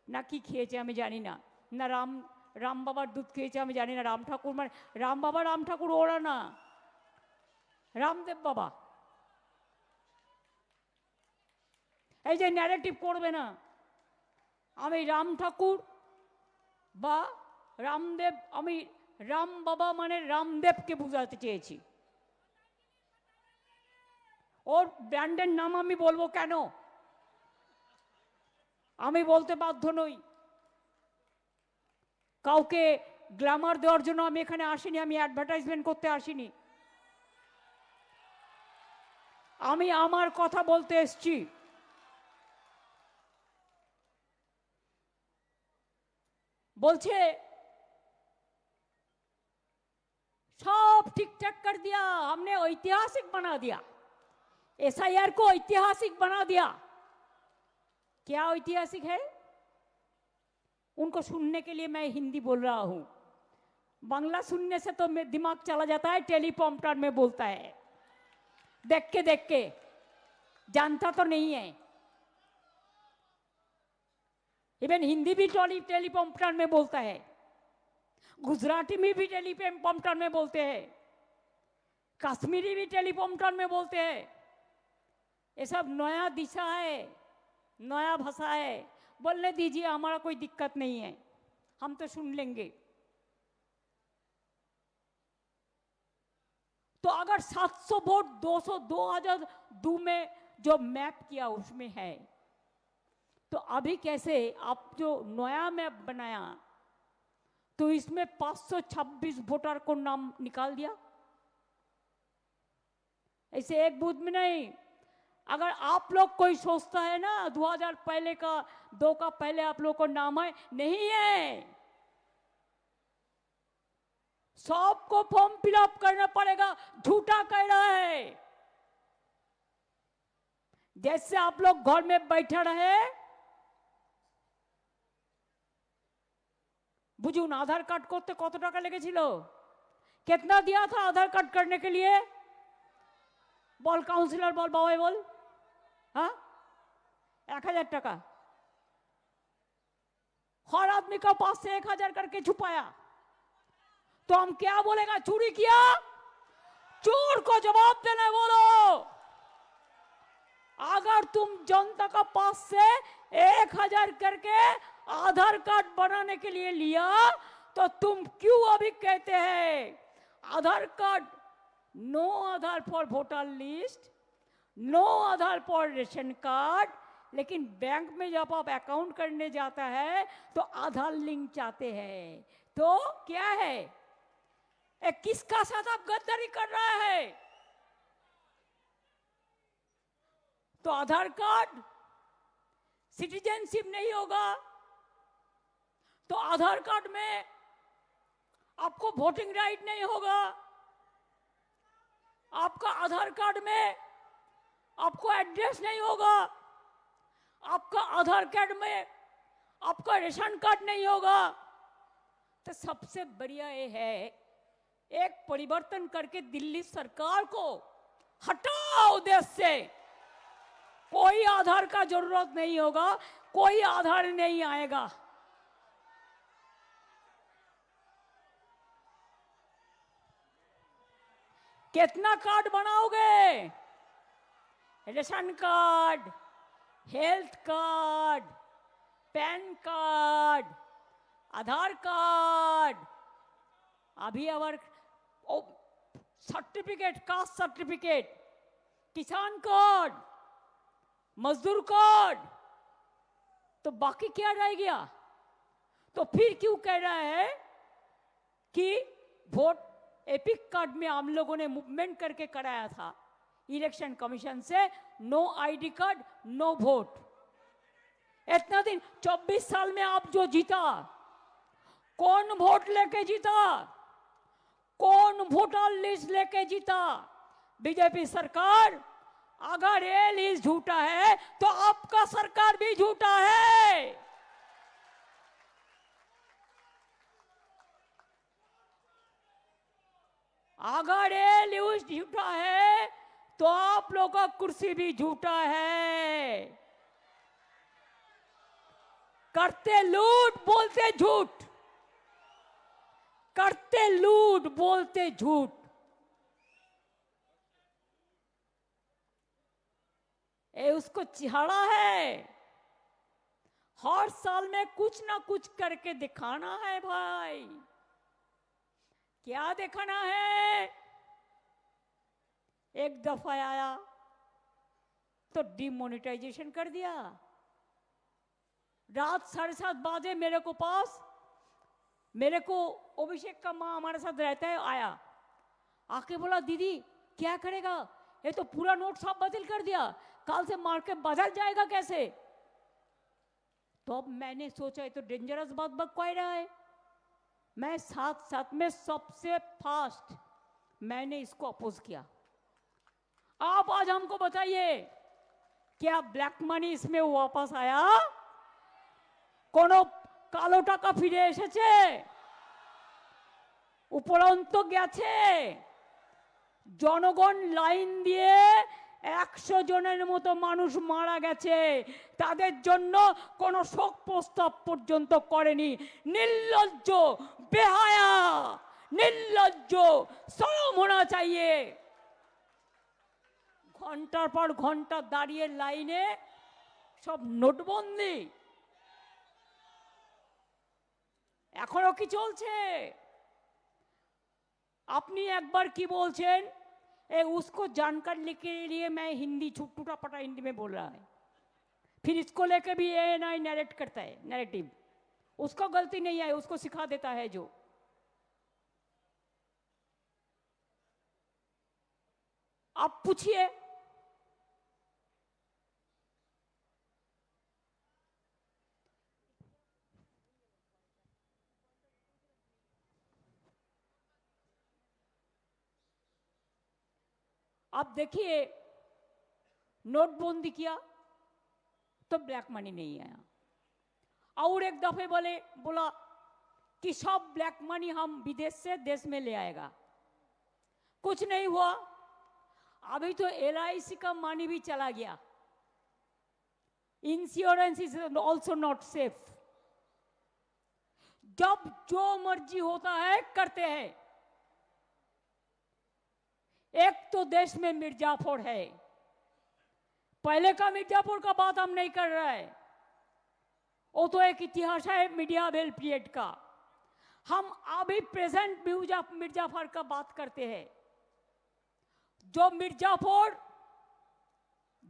না কি খেয়েছে আমি জানি না, না রাম বাবার দুধ খেয়েছে আমি জানি না। রাম ঠাকুর মানে রাম বাবা, রাম ঠাকুর ওরা না, রামদেব বাবা। এই যে ন্যারেটিভ করবে না, আমি রাম ঠাকুর বা রামদেব, আমি রাম বাবা মানে রামদেবকে বুঝাতে চেয়েছি। ওর ব্র্যান্ডের নাম আমি বলবো কেন? আমি বলতে বাধ্য নই। কাউকে গ্ল্যামার দেওয়ার জন্য আমি এখানে আসিনি, আমি অ্যাডভার্টাইজমেন্ট করতে আসিনি। আমি আমার কথা বলতে এসছি। বলছে सब ठीक ठाक कर दिया, हमने ऐतिहासिक बना दिया, एसआईआर को ऐतिहासिक बना दिया। क्या ऐतिहासिक है? उनको सुनने के लिए मैं हिंदी बोल रहा हूं। बांग्ला सुनने से तो दिमाग चला जाता है, टेलीप्रॉम्प्टर में बोलता है, देख के जानता तो नहीं है। इवन हिंदी भी टेलीप्रॉम्प्टर में बोलता है, गुजराती में भी टेलीप्रॉम्प्टर में बोलते हैं, कश्मीरी भी टेलीप्रॉम्प्टर में बोलते हैं। ये सब नया दिशा है, नया भाषा है। बोलने दीजिए, हमारा कोई दिक्कत नहीं है, हम तो सुन लेंगे। तो अगर 700 वोट 2002 में जो मैप किया उसमें है, तो अभी कैसे आप जो नया मैप बनाया तो इसमें 526 वोटर को नाम निकाल दिया? ऐसे एक बूथ में नहीं। अगर आप लोग कोई सोचता है ना 2000 पहले का 2 का पहले आप लोग को नाम है, नहीं है। सबको फॉर्म फिलअप करना पड़ेगा। झूठा कह रहा है। जैसे आप लोग घर में बैठे रहे, बुझुन आधार कार्ड करते कत टाका लेगेছিল? कितना दिया था आधार कार्ड करने के लिए? बोल काउंसिलर, बोल बाबा, बोल। हाँ, 1000 टाका हर आदमी का पास से 1000 करके छुपाया। तो हम क्या बोलेगा? चोरी किया? चोर को जवाब देना बोलो। अगर तुम जनता का पास से 1000 करके आधार कार्ड बनाने के लिए लिया, तो तुम क्यों अभी कहते हैं Aadhaar card, no Aadhaar for voter list, no Aadhaar for ration card, लेकिन बैंक में जब आप अकाउंट करने जाता है तो आधार लिंक चाहते हैं। तो क्या है? किसका साथ आप गद्दारी कर रहा है? तो आधार कार्ड सिटीजनशिप नहीं होगा, तो आधार कार्ड में आपको वोटिंग राइट नहीं होगा। आपका आधार कार्ड में आपको एड्रेस नहीं होगा। आपका आधार कार्ड में आपका रेशन कार्ड नहीं होगा। तो सबसे बढ़िया ये है, एक परिवर्तन करके दिल्ली सरकार को हटाओ देश से। कोई आधार का जरूरत नहीं होगा, कोई आधार नहीं आएगा। कितना कार्ड बनाओगे? Ration card, health card, pan card, Aadhaar card, अभी अवर सर्टिफिकेट, कास्ट सर्टिफिकेट, किसान कार्ड, मजदूर कार्ड, तो बाकी क्या रह गया? तो फिर क्यों कह रहा है कि वोट एपिक कार्ड में हम लोगों ने मूवमेंट करके कराया था इलेक्शन कमीशन से, no ID card no vote. इतना दिन 24 साल में आप जो जीता, कौन वोट लेके जीता? कौन वोटर लिस्ट लेके जीता? बीजेपी सरकार। अगर ये लिस्ट झूठा है तो आपका सरकार भी झूठा है। अगर ये लिस्ट झूठा है तो आप लोगों का कुर्सी भी झूठा है। करते लूट बोलते झूठ, करते लूट बोलते झूठ। ये उसको चिढ़ा है। हर साल में कुछ ना कुछ करके दिखाना है भाई। क्या दिखाना है? एक दफा आया तो डिमोनेटाइजेशन कर दिया। रात 7:30 बजे मेरे को पास, मेरे को अभिषेक का माँ हमारे साथ रहता है, आया, आके बोला दीदी क्या करेगा? ये तो पूरा नोट सब बातिल कर दिया, कल से मार्केट बदल जाएगा कैसे? तो अब मैंने सोचा ये तो डेंजरस बात बक कोई रहा है। मैं साथ साथ में सबसे फास्ट मैंने इसको अपोज किया। आप आज हमको बताइए, क्या ब्लैक मनी इसमें वापस आया? कोनो कालो टाका फिरे एसेছে? উপরন্ত গেছে, জনগণ লাইন দিয়ে 100 জনের মতো মানুষ মারা গেছে, তাদের জন্য কোনো শোক প্রস্তাব পর্যন্ত করেনি। নির্লজ্জ, বেহায়া, নির্লজ্জ, শরম হোনা চাইয়ে। ঘন্টার পর ঘন্টা দাঁড়িয়ে লাইনে, সব নোটবন্দি এখনো কি চলছে? আপনি একবার কি বলছেন, उसको जानकारी के लिए मैं हिंदी छुट्टूटा पटा हिंदी में बोल रहा है, फिर इसको लेके भी ANI नैरेट करता है, नैरेटिव। उसको गलती नहीं है, उसको सिखा देता है जो। आप पूछिए, आप देखिए, नोटबंदी किया तो ब्लैक मनी नहीं आया, और एक दफे बोला कि सब ब्लैक मनी हम विदेश से देश में ले आएगा, कुछ नहीं हुआ। अभी तो LIC का मनी भी चला गया। Insurance is also not safe. जब जो मर्जी होता है करते हैं। एक तो देश में मिर्जापुर है, पहले का मिर्जापुर का बात हम नहीं कर रहे हैं, वो तो एक इतिहास है मीडियावेल पीरियड का। हम अभी प्रेजेंट मिर्जापुर का बात करते हैं। जो मिर्जापुर,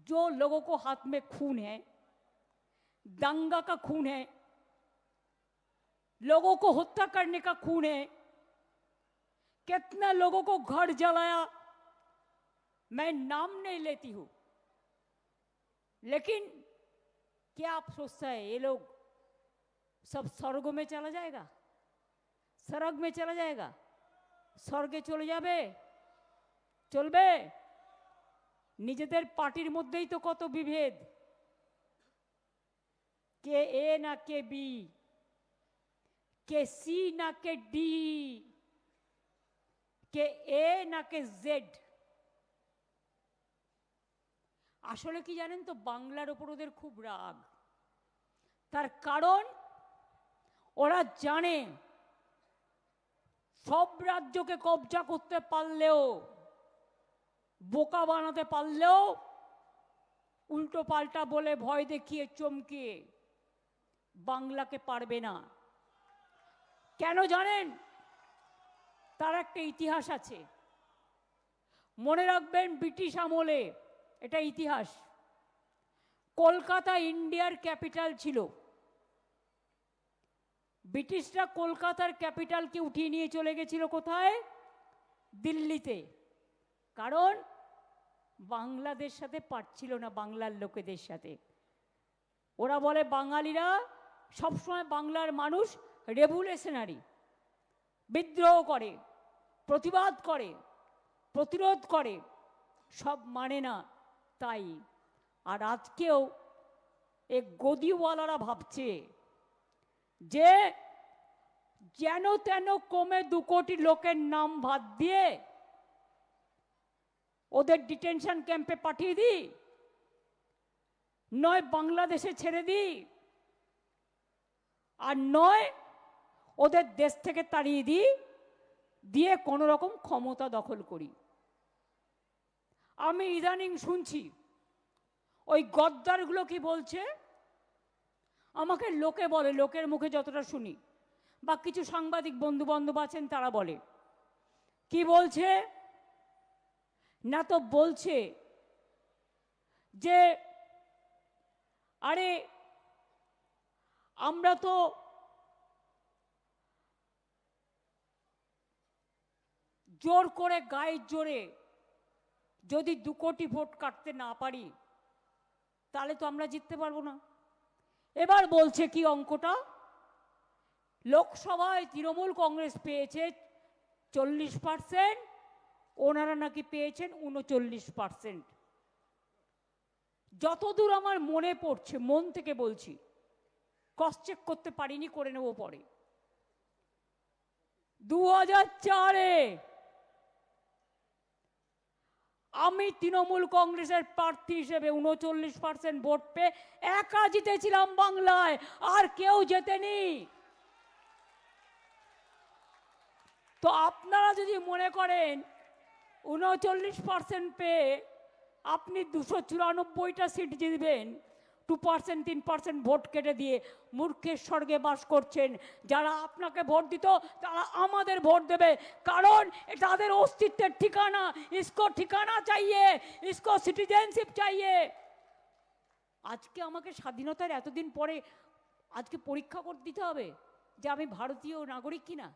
जो लोगों को हाथ में खून है, दंगा का खून है, लोगों को हत्या करने का खून है, कितने लोगों को घर जलाया, मैं नाम नहीं लेती हूं, लेकिन क्या आप सोचते हैं ये लोग सब स्वर्ग में चला जाएगा? स्वर्ग में चला जाएगा? स्वर्गे चले যাবে? চলবে? নিজেদের পার্টির মধ্যেই তো কত বিভেদ, কে এ না কে বি, কে সি না কে ডি, কে এ না কে জেড। আসলে কি জানেন তো, বাংলার উপর ওদের খুব রাগ। তার কারণ ওরা জানে সব রাজ্যকে কবজা করতে পারলেও, বোকা বানাতে পারলেও, উল্টো পাল্টা বলে ভয় দেখিয়ে চমকিয়ে বাংলাকে পারবে না। কেন জানেন? তার একটা ইতিহাস আছে, মনে রাখবেন। ব্রিটিশ আমলে, এটা ইতিহাস, কলকাতা ইন্ডিয়ার ক্যাপিটাল ছিল। ব্রিটিশরা কলকাতার ক্যাপিটালকে উঠিয়ে নিয়ে চলে গেছিল কোথায়? দিল্লিতে। কারণ বাংলাদেশ সাথে পারছিল না, বাংলার লোকেদের সাথে। ওরা বলে বাঙালিরা সবসময়, বাংলার মানুষ রেভুলেশনারি, বিদ্রোহ করে, প্রতিবাদ করে, প্রতিরোধ করে, সব মানে না। তাই আর আজকেও এই গদিওয়ালারা ভাবছে যে যেন তেন কমে 2 কোটি লোকের নাম ভাত দিয়ে ওদের ডিটেনশন ক্যাম্পে পাঠিয়ে দিই, নয় বাংলাদেশে ছেড়ে দিই, আর নয় ওদের দেশ থেকে তাড়িয়ে দিই, দিয়ে কোনো রকম ক্ষমতা দখল করি। আমি ইদানিং শুনছি ওই গদ্দারগুলো কি বলছে, আমাকে লোকে বলে, লোকের মুখে যতটা শুনি, বা কিছু সাংবাদিক বন্ধু বান্ধব আছেন তারা বলে, কি বলছে না, তো বলছে যে আরে আমরা তো জোর করে, গায়ের জোরে যদি 2 কোটি ভোট কাটতে না পারি, তাহলে তো আমরা জিততে পারবো না। এবার বলছে কি অঙ্কটা, লোকসভায় তৃণমূল কংগ্রেস পেয়েছে 40%, ওনারা নাকি পেয়েছেন 39%। যতদূর আমার মনে পড়ছে, মন থেকে বলছি, ক্রস চেক করতে পারিনি, করে নেব পরে। 2004-এ আমি তৃণমূল কংগ্রেসের প্রার্থী হিসেবে 39% ভোট পেয়ে একা জিতেছিলাম বাংলায়, আর কেউ জেতেনি। তো আপনারা যদি মনে করেন 39% পেয়ে আপনি 294টা সিট জিতবেন, 2% 3% ভোট কেটে দিয়ে মূর্খের স্বর্গে বাস করছেন। যারা আপনাকে ভোট দিত তারা আমাদের ভোট দেবে, কারণ এটা তাদের অস্তিত্বের ঠিকানা। ইসকো ঠিকানা চাইয়ে, ইসকো সিটিজেনশিপ চাইয়ে। আজকে আমাকে স্বাধীনতার এতদিন পরে আজকে পরীক্ষা করে দিতে হবে যে আমি ভারতীয় নাগরিক কিনা।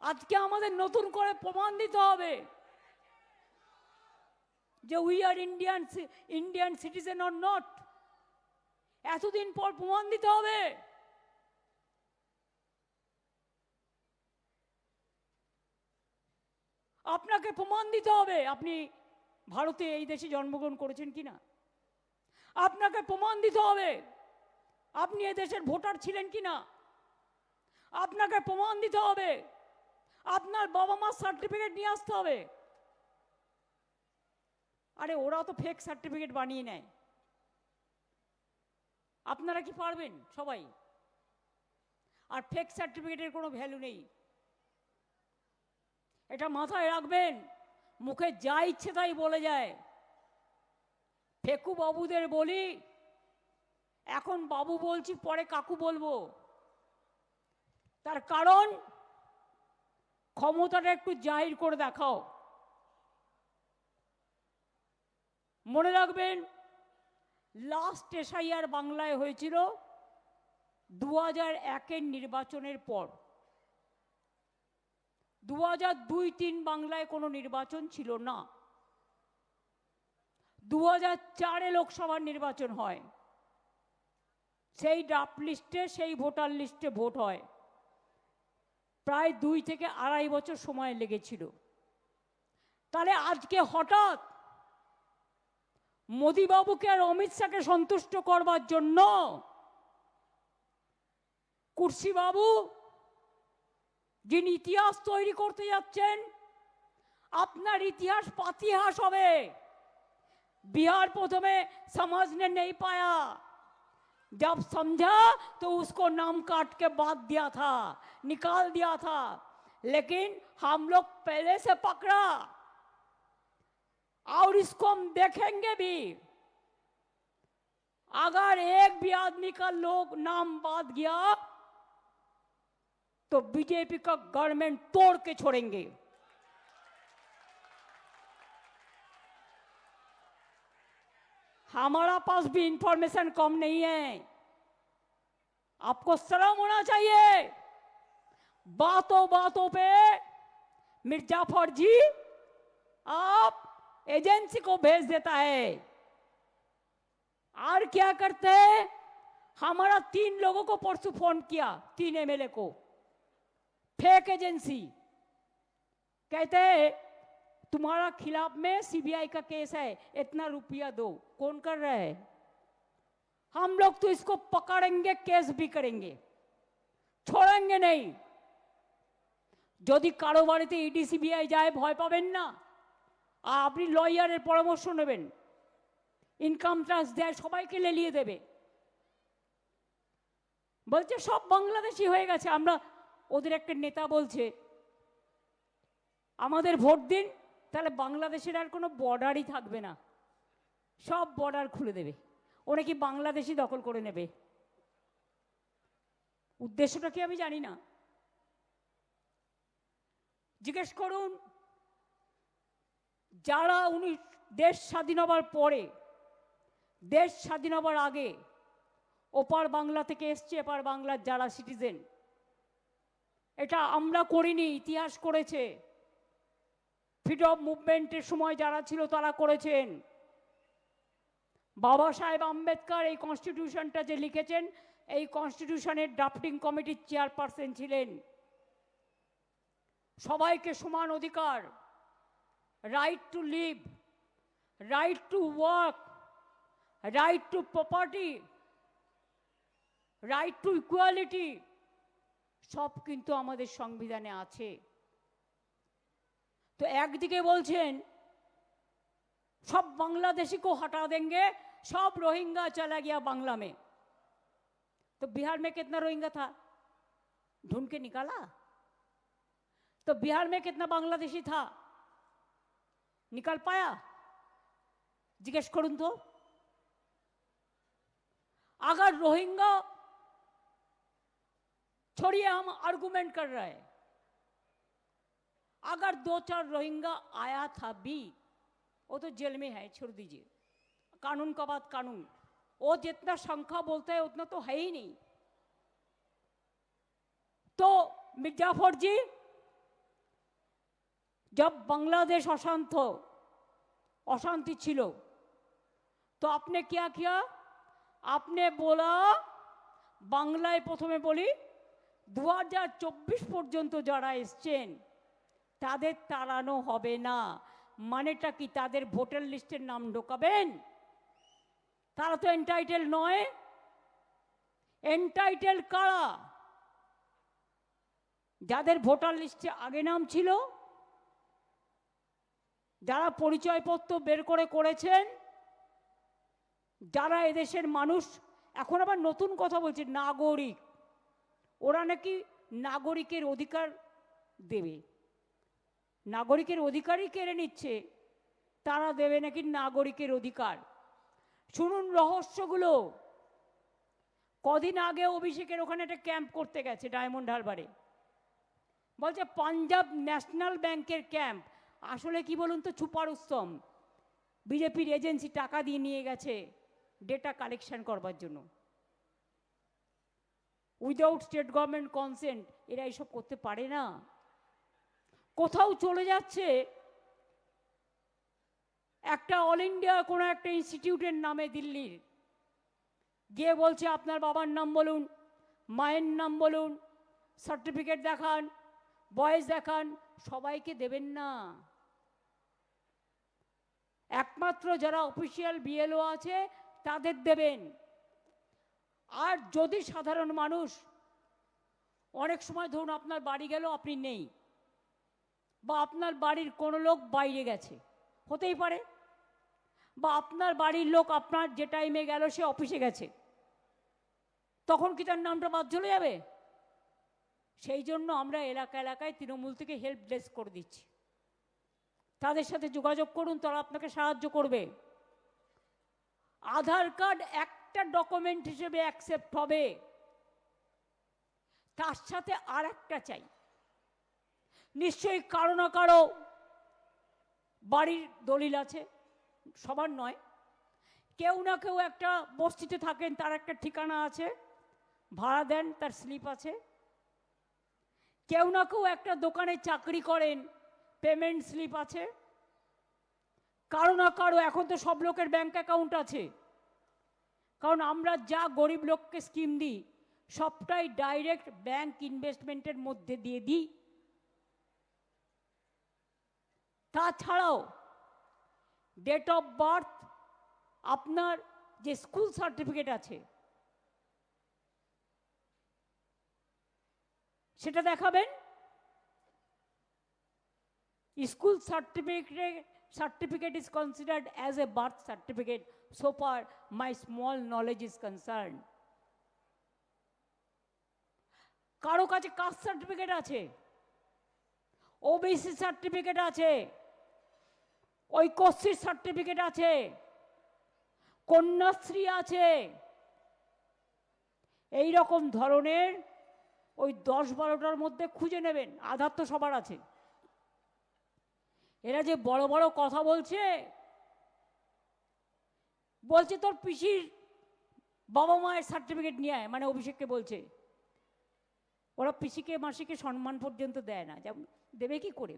আজকে আমাদের নতুন করে প্রমাণ দিতে হবে যে we are Indian citizen or not. এতদিন পর প্রমাণ দিতে হবে। আপনাকে প্রমাণ দিতে হবে আপনি ভারতে এই দেশে জন্মগ্রহণ করেছেন কিনা। আপনাকে প্রমাণ দিতে হবে আপনি এই দেশের ভোটার ছিলেন কিনা। আপনাকে প্রমাণ দিতে হবে আপনার বাবা মার সার্টিফিকেট নিয়ে আসতে হবে। আরে ওরা তো ফেক সার্টিফিকেট বানিয়ে নেয়, আপনারা কি পারবেন সবাই? আর ফেক সার্টিফিকেটের কোনো ভ্যালু নেই, এটা মাথায় রাখবেন। মুখে যা ইচ্ছে তাই বলে যায়। ফেকু বাবুদের বলি, এখন বাবু বলছি, পরে কাকু বলবো। তার কারণ ক্ষমতাটা একটু জাহির করে দেখাও। মনে রাখবেন, লাস্ট এসআইআর বাংলায় হয়েছিল 2001-এর নির্বাচনের পর। 2002-03 বাংলায় কোনো নির্বাচন ছিল না। 2004-এ লোকসভার নির্বাচন হয়, সেই ড্রাফট লিস্টে, সেই ভোটার লিস্টে ভোট হয়। প্রায় 2 থেকে 2.5 বছর সময় লেগেছিল। তাহলে আজকে হঠাৎ মোদিবাবুকে আর অমিত শাহকে সন্তুষ্ট করবার জন্য কুর্সি বাবু, যিনি ইতিহাস তৈরি করতে যাচ্ছেন, আপনার ইতিহাস পাতিহাস হবে। बिहार प्रथमे समझने नहीं पाया, जब समझा तो उसको नाम काट के बात दिया था, निकाल दिया था। लेकिन हम लोग पहले से पकड़ा और इसको हम देखेंगे भी। अगर एक भी आदमी का लोग नाम बात गया तो बीजेपी का गवर्नमेंट तोड़ के छोड़ेंगे। हमारा पास भी इंफॉर्मेशन कम नहीं है, आपको शर्म होना चाहिए। बातों बातों पे मिर्जाफर जी आप एजेंसी को भेज देता है। और क्या करते हैं, हमारा 3 लोगों को परसों फोन किया, 3 एमएलए को, फेक एजेंसी। कहते हैं तुम्हारा खिलाफ में सीबीआई का केस है, इतना रुपया दो। कौन कर रहा है? हम लोग तो इसको पकड़ेंगे, केस भी करेंगे, छोड़ेंगे नहीं। যদি কারো বাড়িতে ইডি সিবিআই যায় ভয় পাবেন না, আর আপনি লয়ারের পরামর্শ নেবেন। ইনকাম ট্যাক্স দেয়, সবাইকে লেলিয়ে দেবে। বলছে সব বাংলাদেশি হয়ে গেছে। আমরা ওদের একটা নেতা বলছে আমাদের ভোট দিন, তাহলে বাংলাদেশের আর কোনো বর্ডারই থাকবে না, সব বর্ডার খুলে দেবে, ও নাকি বাংলাদেশি দখল করে নেবে। উদ্দেশ্যটা কি আমি জানি না, জিজ্ঞেস করুন। যারা দেশ স্বাধীন হবার পরে, দেশ স্বাধীন হবার আগে ওপার বাংলা থেকে এসছে, এপার বাংলার যারা সিটিজেন, এটা আমরা করিনি, ইতিহাস করেছে। ফ্রিডম মুভমেন্টের সময় যারা ছিল তারা করেছেন। বাবা সাহেব আম্বেদকর এই কনস্টিটিউশনটা যে লিখেছেন, এই কনস্টিটিউশনের ড্রাফটিং কমিটির চেয়ারপারসন ছিলেন। সবাইকে সমান অধিকার, right to live, right to work, right to property, right to equality, সব কিন্তু আমাদের সংবিধানে আছে। তো একদিকে বলছেন सब बांग्लादेशी को हटा देंगे, सब रोहिंग्या चला गया बांग्ला में। तो बिहार में कितना रोहिंग्या था, ढूंढ के निकाला? तो बिहार में कितना बांग्लादेशी था, निकाल पाया? जिज्ञेस करुन तो। अगर रोहिंग्या छोड़िए, हम आर्गुमेंट कर रहे हैं, अगर 2-4 रोहिंग्या आया था भी, वो तो जेल में है, छोड़ दीजिए, कानून का बात कानून, वो जितना संख्या बोलता है उतना तो है ही नहीं। तो मिर्जाफर जी, जब बांग्लादेश अशांति छिलो, तो आपने क्या किया? आपने बोला, बांग्लाয় প্রথমে বলি 2024 পর্যন্ত যারা এসেছেন তাদের তাড়ানো হবে না। মানেটা কি? তাদের ভোটার লিস্টের নাম ঢোকাবেন? তারা তো এন্টাইটেল নয়। এন্টাইটেল কারা? যাদের ভোটার লিস্টে আগে নাম ছিল, যারা পরিচয়পত্র বের করেছেন, যারা এদেশের মানুষ। এখন আবার নতুন কথা বলছে নাগরিক, ওরা নাকি নাগরিকের অধিকার দেবে। নাগরিকের অধিকারই কেড়ে নিচ্ছে, তারা দেবে নাকি নাগরিকের অধিকার। শুনুন রহস্যগুলো। কদিন আগে অভিষেকের ওখানে একটা ক্যাম্প করতে গেছে ডায়মন্ড হারবারে, বলছে পাঞ্জাব ন্যাশনাল ব্যাংকের ক্যাম্প। আসলে কি বলুন তো, ছুপারুস্তম। বিজেপির এজেন্সি টাকা দিয়ে নিয়ে গেছে ডেটা কালেকশন করবার জন্য, উইদাউট স্টেট গভর্নমেন্ট কনসেন্ট। এরা এইসব করতে পারে না। কোথাও চলে যাচ্ছে একটা অল ইন্ডিয়া কোনো একটা ইনস্টিটিউটের নামে দিল্লির, গিয়ে বলছে আপনার বাবার নাম বলুন, মায়ের নাম বলুন, সার্টিফিকেট দেখান, বয়স দেখান। সবাইকে দেবেন না, একমাত্র যারা অফিসিয়াল বিএলও আছে তাদের দেবেন। আর যদি সাধারণ মানুষ, অনেক সময় ধরুন আপনার বাড়ি গেল, আপনি নেই, বা আপনার বাড়ির কোনো লোক বাইরে গেছে, হতেই পারে, বা আপনার বাড়ির লোক আপনার যে টাইমে গেল সে অফিসে গেছে, তখন কি তার নামটা বাদ চলে যাবে? সেই জন্য আমরা এলাকায় তৃণমূল থেকে হেল্প ডেস্ক করে দিচ্ছি। তাদের সাথে যোগাযোগ করুন, তারা আপনাকে সাহায্য করবে। আধার কার্ড একটা ডকুমেন্ট হিসেবে অ্যাকসেপ্ট হবে, তার সাথে আর একটা চাই। নিশ্চয়ই কারো না কারো বাড়ির দলিল আছে, সবার নয়। কেউ না কেউ একটা বস্তিতে থাকেন, তার একটা ঠিকানা আছে, ভাড়া দেন, তার স্লিপ আছে। কেউ না কেউ একটা দোকানে চাকরি করেন, পেমেন্ট স্লিপ আছে। কারো না কারো, এখন তো সব লোকের ব্যাংক অ্যাকাউন্ট আছে, কারণ আমরা যা গরিব লোককে স্কিম দিই সবটাই ডাইরেক্ট ব্যাংক ইনভেস্টমেন্টের মধ্যে দিয়ে দিই। তাছাড়াও ডেট অফ বার্থ, আপনার যে স্কুল সার্টিফিকেট আছে সেটা দেখাবেন। School certificate is considered as a birth certificate so far my small knowledge is concerned. কারো কাছে কাস্ট সার্টিফিকেট আছে, ওবিসি সার্টিফিকেট আছে, ঐক্যশ্রীর সার্টিফিকেট আছে, কন্যাশ্রী আছে। এই রকম ধরনের ওই 10-12টার মধ্যে খুঁজে নেবেন। আধার তো সবার আছে। এরা যে বড় বড় কথা বলছে তোর পিসির বাবা মায়ের সার্টিফিকেট নিয়ে আয়, মানে অভিষেককে বলছে। ওরা পিসিকে মাসিকে সম্মান পর্যন্ত দেয় না, দেবে কি করে?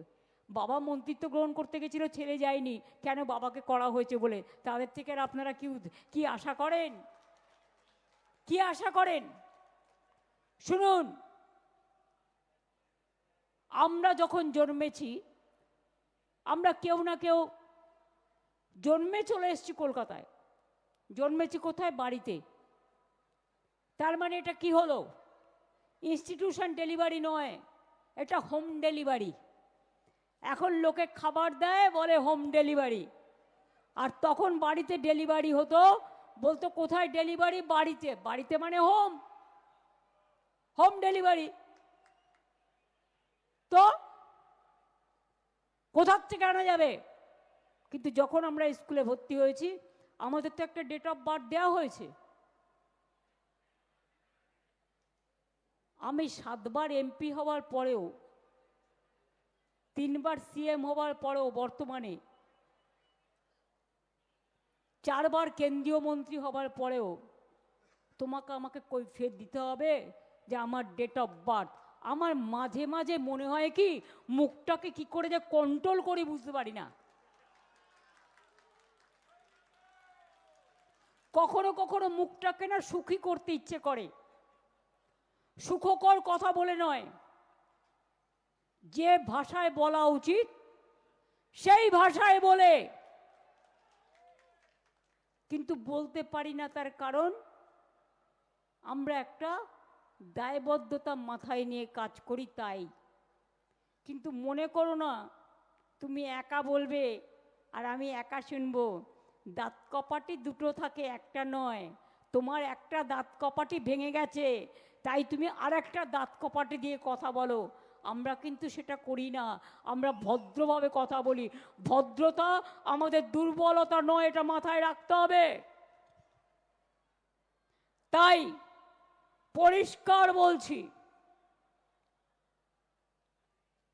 বাবা মন্ত্রিত্ব গ্রহণ করতে গেছিল, ছেলে যায়নি, কেন? বাবাকে করা হয়েছে বলে। তাদের থেকে আর আপনারা কি আশা করেন? কি আশা করেন? শুনুন, আমরা যখন জন্মেছি, আমরা কেউ না কেউ জন্মে চলে এসেছি কলকাতায়। জন্মেছি কোথায়? বাড়িতে। তার মানে এটা কি হলো? ইনস্টিটিউশন ডেলিভারি নয়, এটা হোম ডেলিভারি। এখন লোকে খাবার দেয়, বলে হোম ডেলিভারি। আর তখন বাড়িতে ডেলিভারি হতো, বলতো কোথায় ডেলিভারি? বাড়িতে। বাড়িতে মানে হোম, হোম ডেলিভারি। তো কোথার থেকে আনা যাবে? কিন্তু যখন আমরা স্কুলে ভর্তি হয়েছি, আমাদের তো একটা ডেট অফ বার্থ দেওয়া হয়েছে। আমি 7 বার এমপি হওয়ার পরেও, 3 বার সিএম হওয়ার পরেও, বর্তমানে 4 বার কেন্দ্রীয় মন্ত্রী হবার পরেও তোমাকে আমাকে কৈফিয়ত দিতে হবে যে আমার ডেট অফ বার্থ। আমার মাঝে মাঝে মনে হয় কি, মুখটাকে কি করে যে কন্ট্রোল করি বুঝতে পারি না। কখনো কখনো মুখটাকে না সুখী করতে ইচ্ছে করে, সুখকর কথা বলে নয়, যে ভাষায় বলা উচিত সেই ভাষায় বলে, কিন্তু বলতে পারি না। তার কারণ আমরা একটা দায়বদ্ধতা মাথায় নিয়ে কাজ করি, তাই। কিন্তু মনে করো না তুমি একা বলবে আর আমি একা শুনবো। দাঁত কপাটি দুটো থাকে, একটা নয়। তোমার একটা দাঁত কপাটি ভেঙে গেছে, তাই তুমি আর একটা দাঁত কপাটি দিয়ে কথা বলো। আমরা কিন্তু সেটা করি না, আমরা ভদ্রভাবে কথা বলি। ভদ্রতা আমাদের দুর্বলতা নয়, এটা মাথায় রাখতে হবে। তাই পরিষ্কার বলছি,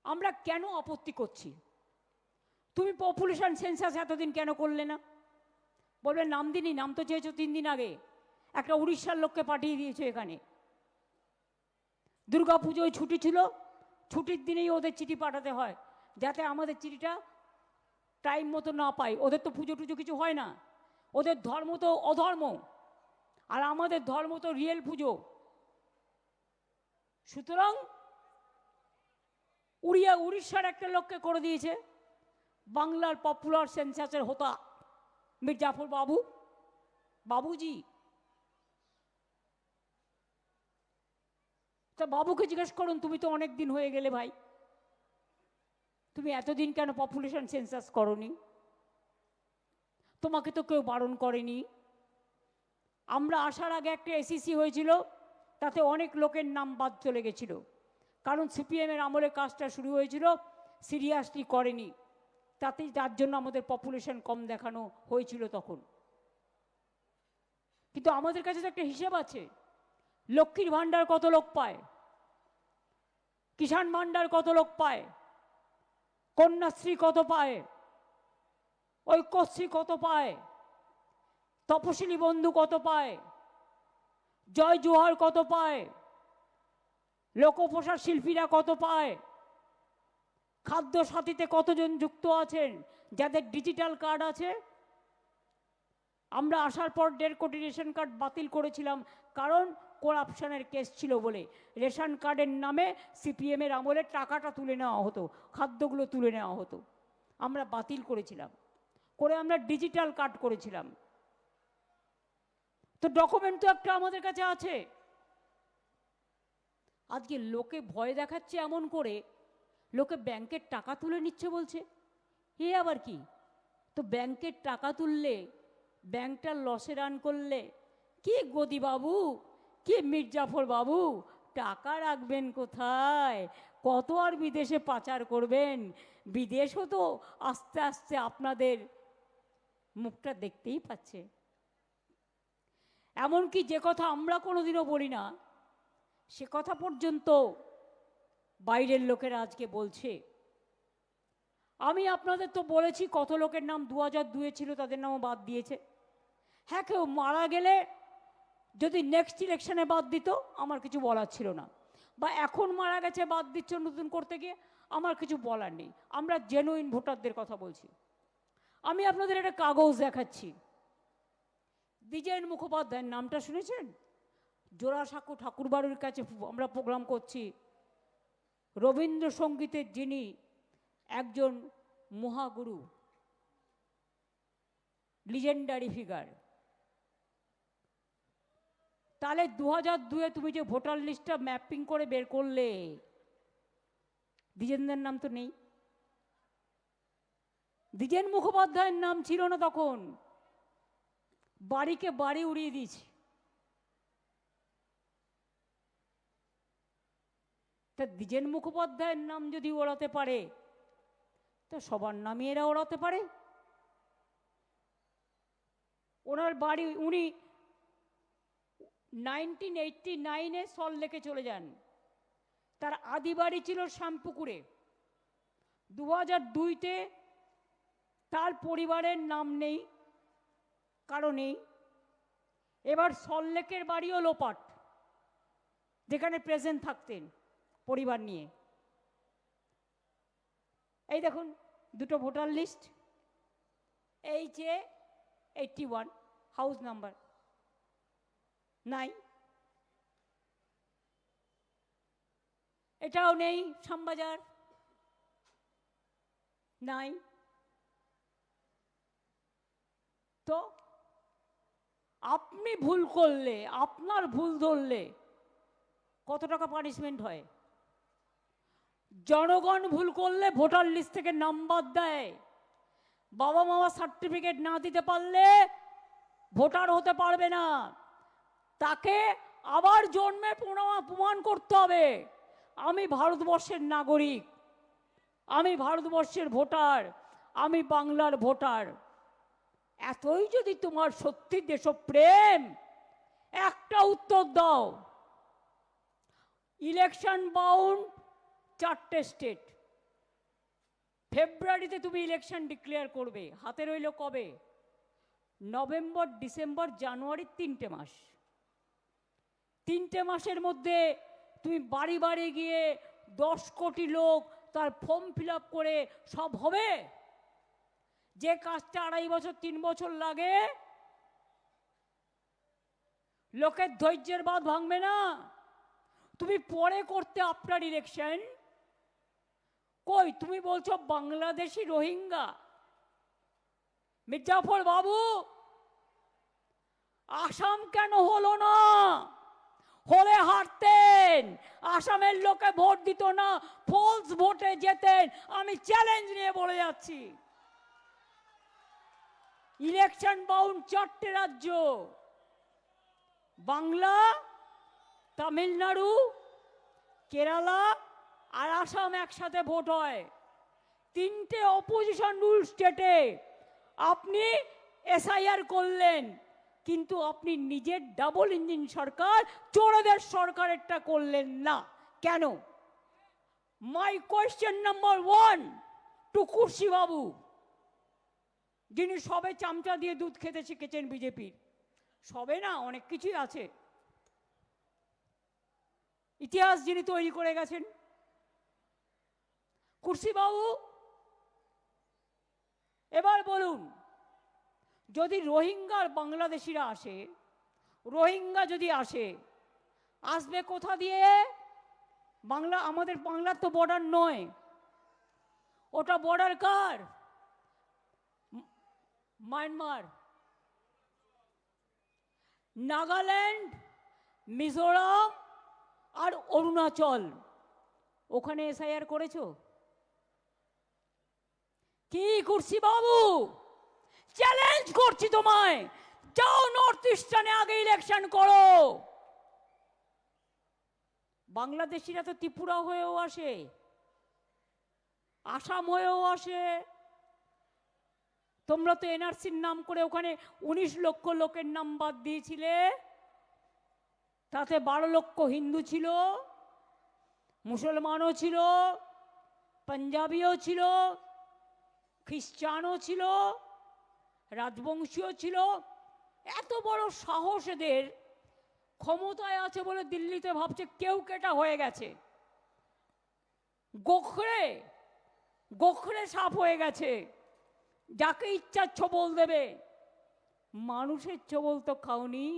আমরা কেন আপত্তি করছি? তুমি পপুলেশন সেন্সাস এতদিন কেন করলে না? বলবে নাম দিনই, নাম তো চেয়েছো 3 দিন আগে, একটা উড়িষ্যার লোককে পাঠিয়ে দিয়েছো এখানে। দুর্গা পুজোয় ছুটি ছিল, ছুটির দিনেই ওদের চিঠি পাঠাতে হয়, যাতে আমাদের চিঠিটা টাইম মতো না পাই। ওদের তো পুজো টুজো কিছু হয় না, ওদের ধর্ম তো অধর্ম, আর আমাদের ধর্ম তো রিয়েল পুজো। সুতরাং উড়িষ্যার একটা লোককে করে দিয়েছে বাংলার পপুলার সেন্সাসের হোতা মির্জাফর বাবু, বাবুজি। তা বাবুকে জিজ্ঞেস করুন, তুমি তো অনেক দিন হয়ে গেলে ভাই, তুমি এতদিন কেন পপুলেশন সেন্সাস করনি? তোমাকে তো কেউ বারণ করেনি। আমরা আসার আগে একটা এসিসি হয়েছিল, তাতে অনেক লোকের নাম বাদ চলে গেছিল, কারণ সিপিএমের আমলে কাজটা শুরু হয়েছিল, সিরিয়াসলি করেনি, তাতেই যার জন্য আমাদের পপুলেশন কম দেখানো হয়েছিল তখন। কিন্তু আমাদের কাছে তো একটা হিসেব আছে, লক্ষ্মীর ভাণ্ডার কত লোক পায়, কিষাণ ভাণ্ডার কত লোক পায়, কন্যাশ্রী কত পায়, ঐক্যশ্রী কত পায়, তপশিলি বন্ধু কত পায়, জয় জোহার কত পায়, লোকপ্রসার শিল্পীরা কত পায়, খাদ্য সাথীতে কতজন যুক্ত আছেন, যাদের ডিজিটাল কার্ড আছে। আমরা আসার পর 1.5 কোটি রেশন কার্ড বাতিল করেছিলাম, কারণ করাপশনের কেস ছিল বলে। রেশন কার্ডের নামে সিপিএমের আমলে টাকাটা তুলে নেওয়া হতো, খাদ্যগুলো তুলে নেওয়া হতো, আমরা বাতিল করেছিলাম, করে আমরা ডিজিটাল কার্ড করেছিলাম। তো ডকুমেন্ট তো একটা আমাদের কাছে আছে। আজকে লোকে ভয় দেখাচ্ছে এমন করে, লোকে ব্যাংকের টাকা তুলে নিচ্ছে বলছে, এ আবার কি? তো ব্যাংকের টাকা তুললে, ব্যাংকটা লসে রান করলে, কি গদি বাবু, কি মির্জাফর বাবু, টাকা রাখবেন কোথায়? কত আর বিদেশে পাচার করবেন? বিদেশও তো আস্তে আস্তে আপনাদের মুখটা দেখতেই পাচ্ছে। এমনকি যে কথা আমরা কোনোদিনও বলি না, সে কথা পর্যন্ত বাইরের লোকেরা আজকে বলছে। আমি আপনাদের তো বলেছি কত লোকের নাম 2002 ছিল, তাদের নামও বাদ দিয়েছে। হ্যাঁ, কেউ মারা গেলে যদি নেক্সট ইলেকশনে বাদ দিত, আমার কিছু বলার ছিল না, বা এখন মারা গেছে বাদ দিচ্ছ নতুন করতে গিয়ে, আমার কিছু বলার নেই। আমরা জেনুইন ভোটারদের কথা বলছি। আমি আপনাদের একটা কাগজ দেখাচ্ছি, দ্বিজেন মুখোপাধ্যায়ের নামটা শুনেছেন? জোড়াসাঁকো ঠাকুরবাড়ির কাছে আমরা প্রোগ্রাম করছি, রবীন্দ্রসঙ্গীতের যিনি একজন মহাগুরু, লিজেন্ডারি ফিগার, তাহলে 2002-এ তুমি যে ভোটার লিস্টটা ম্যাপিং করে বের করলে, দ্বিজেনদের নাম তো নেই। দ্বিজেন মুখোপাধ্যায়ের নাম ছিল না তখন, বাড়িকে বাড়ি উড়িয়ে দিয়েছে। তা দ্বিজেন মুখোপাধ্যায়ের নাম যদি ওড়াতে পারে, তো সবার নামই এরা ওড়াতে পারে। ওনার বাড়ি, উনি 1989-এ সল্টলেকে চলে যান। তার আদি বাড়ি ছিল শ্যামপুকুরে। 2002-তে তার পরিবারের নাম নেই, কারো নেই। এবার সল্টলেকের বাড়িও লোপাট, যেখানে প্রেজেন্ট থাকতেন পরিবার নিয়ে। এই দেখুন দুটো voter list, HA81 house number নাই, এটাও নেই। শ্যামবাজার নাই। তো আপনি ভুল করলে, আপনার ভুল ধরলে কত টাকা পানিশমেন্ট হয়? জনগণ ভুল করলে ভোটার লিস্ট থেকে নাম্বার দেয়। বাবা মা সার্টিফিকেট না দিতে পারলে ভোটার হতে পারবে না। তাকে আবার জন্মে প্রমাণ করতে হবে, আমি ভারতবর্ষের নাগরিক, আমি ভারতবর্ষের ভোটার, আমি বাংলার ভোটার। এতই যদি তোমার সত্যি দেশপ্রেম, একটা উত্তর দাও। ইলেকশন বাউন্ড 4টে স্টেট। ফেব্রুয়ারিতে তুমি ইলেকশন ডিক্লেয়ার করবে, হাতে রইল কবে? নভেম্বর, ডিসেম্বর, জানুয়ারি, 3টে মাস। 3টে মাসের মধ্যে তুমি বাড়ি বাড়ি গিয়ে 10 কোটি লোক তার ফর্ম ফিল আপ করে সব হবে? যে কাজটা 2.5 বছর 3 বছর লাগে, লোকের ধৈর্যের বাঁধ ভাঙবে না। তুমি পরে করতে আপনার ইলেকশন। কই তুমি বলছো বাংলাদেশি রোহিঙ্গা? মির্জাফর বাবু, আসাম কেন হলো না? হলে হারতেন, আসামের লোকে ভোট দিত না, ফলস ভোটে যেতেন। আমি চ্যালেঞ্জ নিয়ে বলে যাচ্ছি, ইলেকশন বাউন্ড 4টে রাজ্য, বাংলা, তামিলনাড়ু, কেরালা আর আসাম একসাথে ভোট হয়। 3টে অপোজিশন রুল স্টেটে আপনি এসআইআর করলেন, কিন্তু আপনি নিজের ডাবল ইঞ্জিন সরকার, চোরেদের সরকারেরটা করলেন না কেন? মাই কোয়েশ্চেন নাম্বার 1 টু কুর্সি বাবু, যিনি সবে চামচা দিয়ে দুধ খেতে শিখেছেন বিজেপির। সবে না, অনেক কিছুই আছে, ইতিহাস যিনি তৈরি করে গেছেন। কুর্সি বাবু, এবার বলুন, যদি রোহিঙ্গার বাংলাদেশিরা আসে, রোহিঙ্গা যদি আসে, আসবে কোথা দিয়ে? বাংলা, আমাদের বাংলার তো বর্ডার নয়, ওটা বর্ডার কার? মায়ানমার, নাগাল্যান্ড, মিজোরাম আর অরুণাচল। ওখানে এসআইআর করেছো কি কুর্সি বাবু? চ্যালেঞ্জ করছি তোমায়, যাও নর্থ ইস্টার্নে আগে ইলেকশন করো। বাংলাদেশিরা তো ত্রিপুরা হয়েও আসে, আসাম হয়েও আসে। তোমরা তো এনআরসির নাম করে ওখানে 19 লক্ষ লোকের নাম বাদ দিয়েছিলে, তাতে 12 লক্ষ হিন্দু ছিল, মুসলমানও ছিল, পাঞ্জাবিও ছিল, খ্রিস্টানও ছিল, রাজবংশীয় ছিল। এত বড় সাহস এদের, ক্ষমতায় আছে বলে দিল্লিতে ভাবছে কেউ কেটা হয়ে গেছে, গোখরে গোখরে সাপ হয়ে গেছে, যাকে ইচ্ছা ছবল দেবে। মানুষের ছবল তো খাওনি,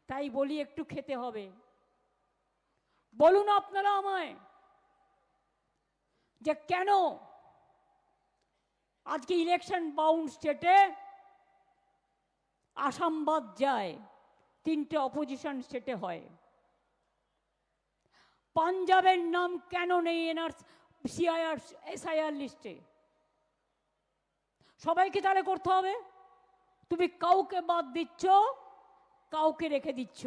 তাই বলি একটু খেতে হবে। বলুন আপনারা আমায়, যে কেন আজকে ইলেকশন বাউন্ড স্টেটে আসাম বাদ যায়, 3টে অপোজিশন স্টেটে হয়। পাঞ্জাবের নাম কেন নেই সিআইআর এসআইআর লিস্টে? সবাইকে তাহলে করতে হবে? তুমি কাউকে বাদ দিচ্ছ, কাউকে রেখে দিচ্ছ,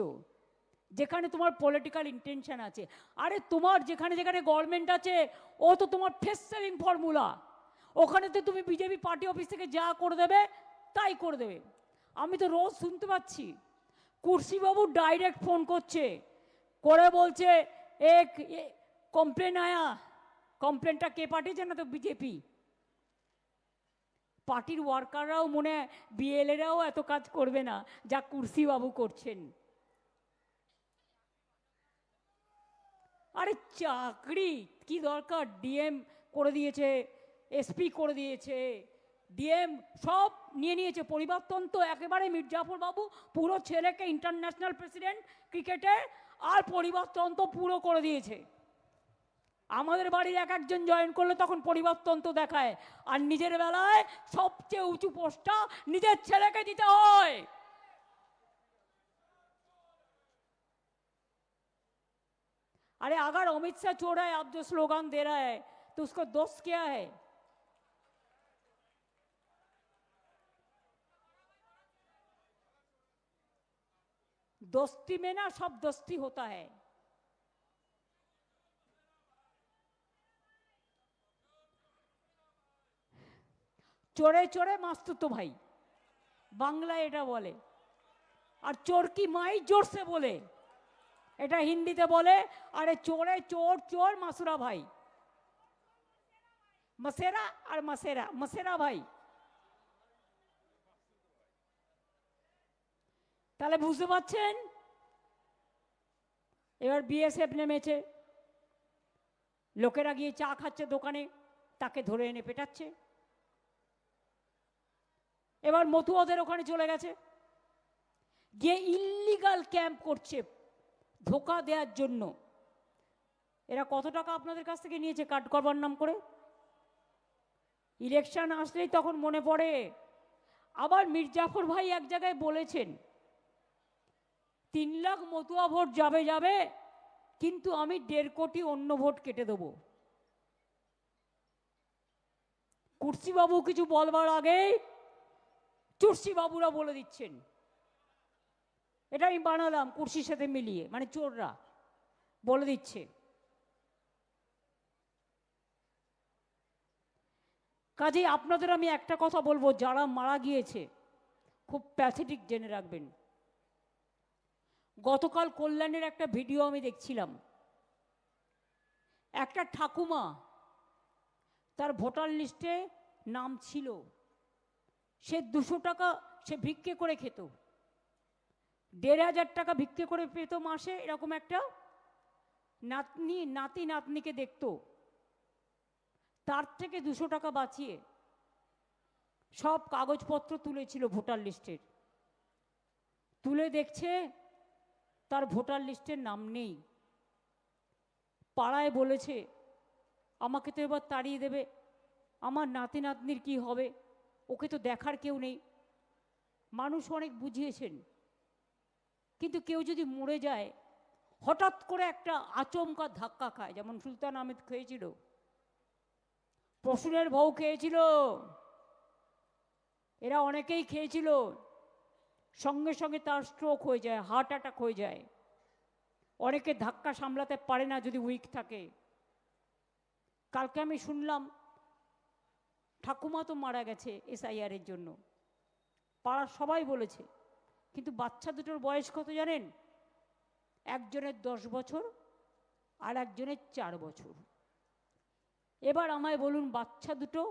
যেখানে তোমার পলিটিক্যাল ইন্টেনশন আছে। আরে তোমার যেখানে যেখানে গভর্নমেন্ট আছে, ও তো তোমার ফেস সেভিং ফর্মুলা। ওখানে তো তুমি বিজেপি পার্টি অফিস থেকে যা করে দেবে তাই করে দেবে। আমি তো রোজ শুনতে পাচ্ছি কুর্সিবাবু ডাইরেক্ট ফোন করছে, করে বলছে এক কমপ্লেন আয়া। কমপ্লেনটা কে পাঠিয়েছে? না তো বিজেপি পার্টির ওয়ার্কাররাও, মনে হয় বিএলএরাও এত কাজ করবে না যা কুর্সিবাবু করছেন। আরে চাকরি কি দরকার? ডিএম করে দিয়েছে, এসপি করে দিয়েছে, ডিএম সব নিয়ে নিয়েছে। পরিবর্তন তো একেবারে মির্জাফর বাবু পুরো ছেলেকে ইন্টারন্যাশনাল প্রেসিডেন্ট ক্রিকেটের, আর পরিবর্তন তো পুরো করে দিয়েছে। আমাদের বাড়ির এক একজন জয়েন করলে তখন পরিবর্তন তো দেখায়, আর নিজের বেলায় সবচেয়ে উঁচু পোস্টটা নিজের ছেলেকে দিতে হয়। अरे अगर अमित शाह चोर है, आप जो स्लोगन दे रहा है, तो उसको दोष क्या है? दोस्ती में ना सब दोस्ती होता है। चोरे चोरे मास्तु तो भाई बांग्ला एटा बोले, और चोर की माई जोर से बोले, এটা হিন্দিতে বলে। আরে চোরে চোর, চোর মাসুরা ভাই, মসেরা আর মসেরা, মসেরা ভাই। তাহলে বুঝতে পারছেন? এবার বিএসএফ নেমেছে, লোকেরা গিয়ে চা খাচ্ছে দোকানে, তাকে ধরে এনে পেটাচ্ছে। এবার মতুয়াদের ওখানে চলে গেছে, গিয়ে ইল্লিগাল ক্যাম্প করছে ধোকা দেওয়ার জন্য। এরা কত টাকা আপনাদের কাছ থেকে নিয়েছে কাট করবার নাম করে? ইলেকশন আসলেই তখন মনে পড়ে। আবার মির্জাফর ভাই এক জায়গায় বলেছেন 3 লাখ মতুয়া ভোট যাবে যাবে, কিন্তু আমি 1.5 কোটি অন্য ভোট কেটে দেবো। কুর্সিবাবু কিছু বলবার আগেই চুরসিবাবুরা বলে দিচ্ছেন। এটা আমি বানালাম কুর্সির সাথে মিলিয়ে, মানে চোররা বলে দিচ্ছে। কাজেই আপনাদের আমি একটা কথা বলবো, যারা মারা গিয়েছে খুব প্যাথেটিক জেনে রাখবেন। গতকাল কল্যাণের একটা ভিডিও আমি দেখছিলাম, একটা ঠাকুমা, তার ভোটার লিস্টে নাম ছিল, সে 200 টাকা সে ভিক্ষে করে খেত, 1,500 টাকা ভিক্ষে করে পেত মাসে। এরকম একটা নাতি নাতনিকে দেখতো, তার থেকে 200 টাকা বাঁচিয়ে সব কাগজপত্র তুলেছিল ভোটার লিস্টের। তুলে দেখছে তার ভোটার লিস্টের নাম নেই। পাড়ায় বলেছে আমাকে তো এবার তাড়িয়ে দেবে, আমার নাতি নাতনির কি হবে, ওকে তো দেখার কেউ নেই। মানুষ অনেক বুঝিয়েছেন, কিন্তু কেউ যদি মরে যায় হঠাৎ করে একটা আচমকা ধাক্কা খায়, যেমন সুলতান আহমেদ খেয়েছিল, প্রসূনের বউ খেয়েছিল, এরা অনেকেই খেয়েছিল, সঙ্গে সঙ্গে তার স্ট্রোক হয়ে যায়, হার্ট অ্যাটাক হয়ে যায়। অনেকে ধাক্কা সামলাতে পারে না যদি উইক থাকে। কালকে আমি শুনলাম ঠাকুমা তো মারা গেছে এসআইআরের জন্য, পাড়ার সবাই বলেছে, কিন্তু বাচ্চা দুটোর বয়স কত জানেন? একজনের 10 বছর আর একজনের 4 বছর। এবার আমায় বলুন, বাচ্চা দুটো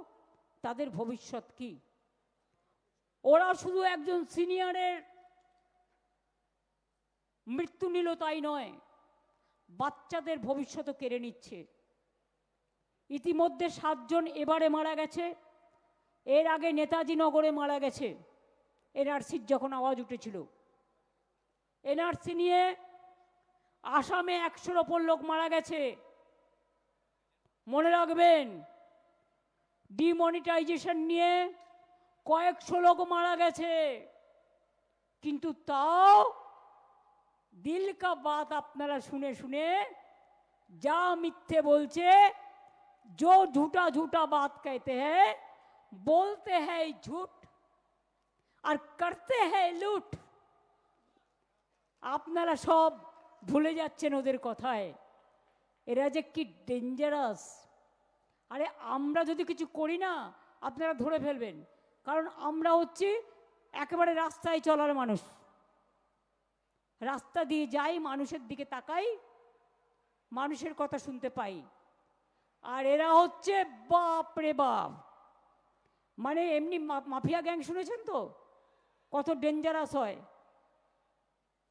তাদের ভবিষ্যৎ কি? ওরা শুধু একজন সিনিয়রের মৃত্যু নিল তাই নয়, বাচ্চাদের ভবিষ্যৎও কেড়ে নিচ্ছে। ইতিমধ্যে 7 জন এবারে মারা গেছে, এর আগে নেতাজি নগরে মারা গেছে এনআরসির যখন আওয়াজ উঠেছিল। এনআরসি নিয়ে আসামে 100-র ওপর লোক মারা গেছে। মনে রাখবেন, ডিমনিটাইজেশন নিয়ে কয়েকশো লোক মারা গেছে, কিন্তু তাও দিল কা বাত আপনারা শুনে শুনে যা মিথ্যে বলছে, जो झूठा झूठा बात कहते हैं, बोलते हैं झूठ और करते हैं लूट। আপনারা সব ভুলে যাচ্ছেন ওদের কথায়। এরা যে কি ডেঞ্জারাস। আরে আমরা যদি কিছু করি না, আপনারা ধরে ফেলবেন, কারণ আমরা হচ্ছি একেবারে রাস্তায় চলার মানুষ। রাস্তা দিয়ে যাই, মানুষের দিকে তাকাই, মানুষের কথা শুনতে পাই। আর এরা হচ্ছে বাপ রে বাপ, মানে এমনি মাফিয়া গ্যাং শুনেছেন তো কত ডেঞ্জারাস হয়।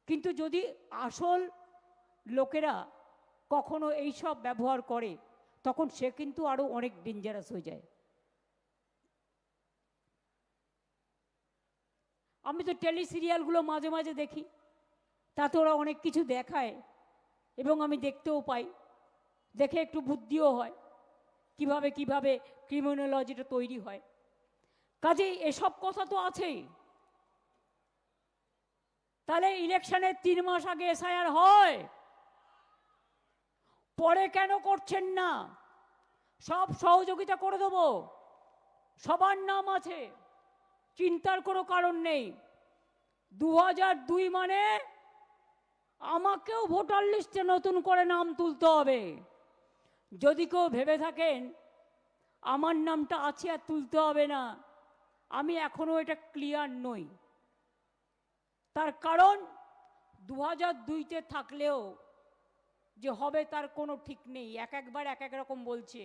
কিন্তু যদি আসল লোকেরা কখনো এইসব ব্যবহার করে, তখন সে কিন্তু আরো অনেক ডেঞ্জারাস হয়ে যায়। আমি তো টেলি সিরিয়ালগুলো মাঝে মাঝে দেখি, তাতে ওরা অনেক কিছু দেখায় এবং আমি দেখতেও পাই, দেখে একটু বুদ্ধিও হয় কিভাবে কিভাবে ক্রিমিনোলজিটা তৈরি হয়। কাজেই এসব কথা তো আছেই। তাহলে ইলেকশনের 3 মাস আগে এসআইআর হয়, পরে কেন করছেন না? সব সহযোগিতা করে দেবো, সবার নাম আছে, চিন্তার কোনো কারণ নেই। 2002 মানে আমাকেও ভোটার লিস্টে নতুন করে নাম তুলতে হবে। যদি কেউ ভেবে থাকেন আমার নামটা আছে আর তুলতে হবে না, আমি এখনো এটা ক্লিয়ার নই। তার কারণ 2002-তে থাকলেও যে হবে তার কোনো ঠিক নেই। একবার এক এক রকম বলছে।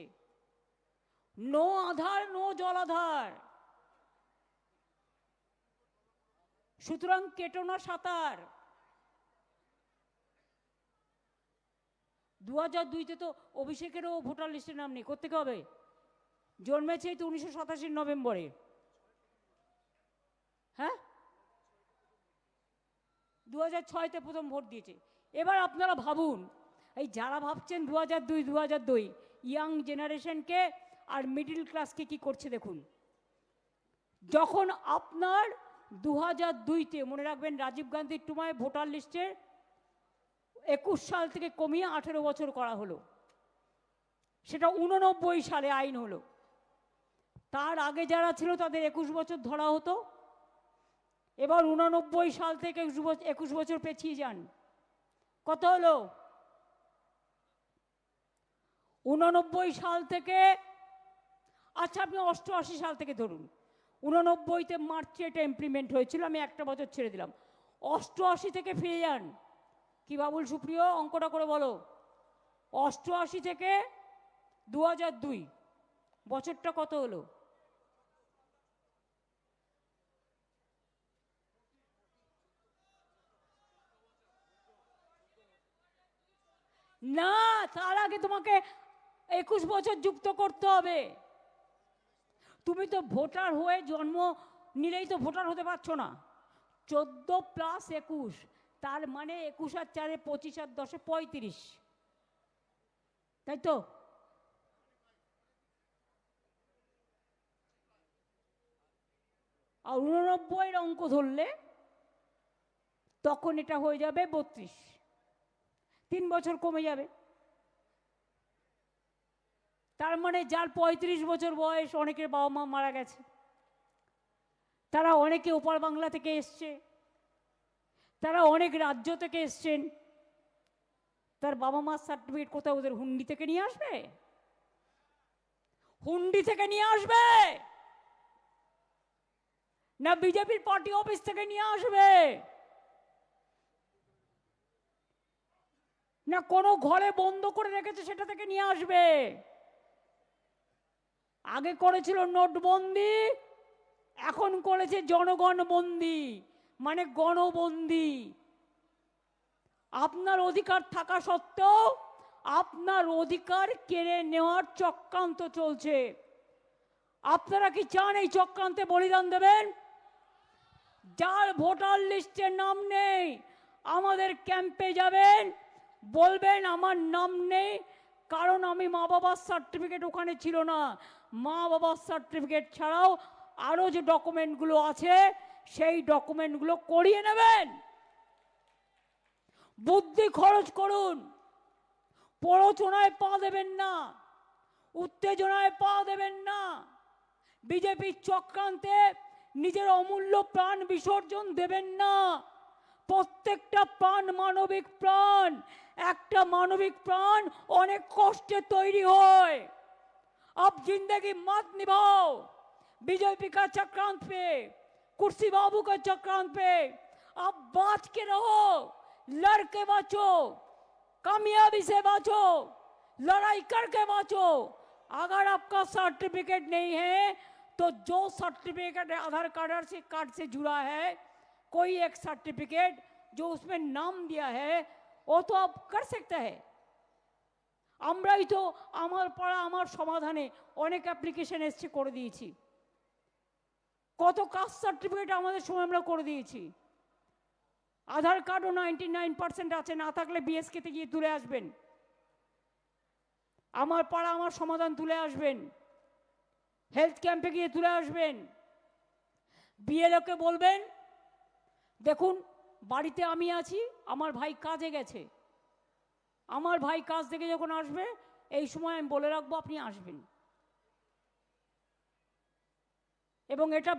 নো আধার নো জলাধার, সুতরাং কেটো না সাঁতার। 2002-তে তো অভিষেকেরও ভোটার লিস্টের নাম নেই, কোত্থেকে হবে? জন্মেছে তো 1987 নভেম্বরে। হ্যাঁ, 2006-তে প্রথম ভোট দিয়েছে। এবার আপনারা ভাবুন, এই যারা ভাবছেন 2002 ইয়াং জেনারেশনকে আর মিডিল ক্লাসকে কি করছে দেখুন। যখন আপনার 2002-তে মনে রাখবেন রাজীব গান্ধীর সময় ভোটার লিস্টে 21 সাল থেকে কমিয়ে 18 বছর করা হলো, সেটা 89 সালে আইন হলো। তার আগে যারা ছিল তাদের 21 বছর ধরা হতো। এবার 89 সাল থেকে 21 বছর পেছিয়ে যান, কত হলো? 89 সাল থেকে, আচ্ছা আপনি 88 সাল থেকে ধরুন। 89-তে মার্চে এটা ইমপ্লিমেন্ট হয়েছিল, আমি একটা বছর ছেড়ে দিলাম। 88 থেকে ফিরে যান। কি বাবুল সুপ্রিয়, অঙ্কটা করে বলো। 88 থেকে 2002 বছরটা কত হলো? না, তার আগে তোমাকে 21 বছর যুক্ত করতে হবে। তুমি তো ভোটার হয়ে জন্ম নিলেই তো ভোটার হতে পারছো না। 14 + 21, তার মানে 21 আর 4 25 আর 10 35, তাই তো? আর 89-এর অঙ্ক ধরলে তখন এটা হয়ে যাবে 32, 3 বছর কমে যাবে। তার মানে যার 35 বছর বয়স, অনেকের বাবা মা মারা গেছে, তারা অনেকে ওপার বাংলা থেকে এসছে, তারা অনেক রাজ্য থেকে এসছেন, তার বাবা মার সার্টিফিকেট কোথায়? ওদের হুন্ডি থেকে নিয়ে আসবে, হুন্ডি থেকে নিয়ে আসবে না বিজেপির পার্টি অফিস থেকে নিয়ে আসবে, না কোনো ঘরে বন্ধ করে রেখেছে সেটা থেকে নিয়ে আসবে। আগে করেছিল নোটবন্দি, এখন করেছে জনগণ বন্দি, মানে গণবন্দি। আপনার অধিকার থাকা সত্ত্বেও আপনার অধিকার কেড়ে নেওয়ার চক্রান্ত চলছে। আপনারা কি চান এই চক্রান্তে বলিদান দেবেন? যার ভোটার লিস্টে নাম নেই আমাদের ক্যাম্পে যাবেন, বলবেন আমার নাম নেই কারণ আমি মা বাবার সার্টিফিকেট ওখানে ছিল না। মা বাবার সার্টিফিকেট ছাড়াও আরো যে ডকুমেন্টগুলো আছে সেই ডকুমেন্টগুলো করিয়ে নেবেন। বুদ্ধি খরচ করুন, প্ররোচনায় পা দেবেন না, উত্তেজনায় পা দেবেন না, বিজেপির চক্রান্তে নিজের অমূল্য প্রাণ বিসর্জন দেবেন না। প্রত্যেকটা প্রাণ মানবিক প্রাণ, একটা মানবিক প্রাণ অনেক কষ্টে তৈরি হয়। अब जिंदगी मत निभाओ बीजेपी का चक्रांत पे, कुर्सी बाबू का चक्रांत पे। अब बात के रहो, लड़ के बाँचो, कामयाबी से बाँचो, लड़ाई करके बाँचो। अगर आपका सर्टिफिकेट नहीं है तो जो सर्टिफिकेट आधार कार्ड से जुड़ा है, कोई एक सर्टिफिकेट जो उसमें नाम दिया है, वो तो आप कर सकते हैं। আমরাই তো আমার পাড়া আমার সমাধানে অনেক অ্যাপ্লিকেশন এসছে করে দিয়েছি, কত কাস্ট সার্টিফিকেট আমাদের সময় আমরা করে দিয়েছি। আধার কার্ডও 99% আছে, না থাকলে বিএসকেতে গিয়ে তুলে আসবেন, আমার পাড়া আমার সমাধান তুলে আসবেন, হেলথ ক্যাম্পে গিয়ে তুলে আসবেন। বিএলওকে বলবেন দেখুন বাড়িতে আমি আছি, আমার ভাই কাজে গেছে, আমার ভাই কাজ থেকে যখন আসবে এই সময় আমি বলে রাখবো আপনি আসবেন। এবং এটা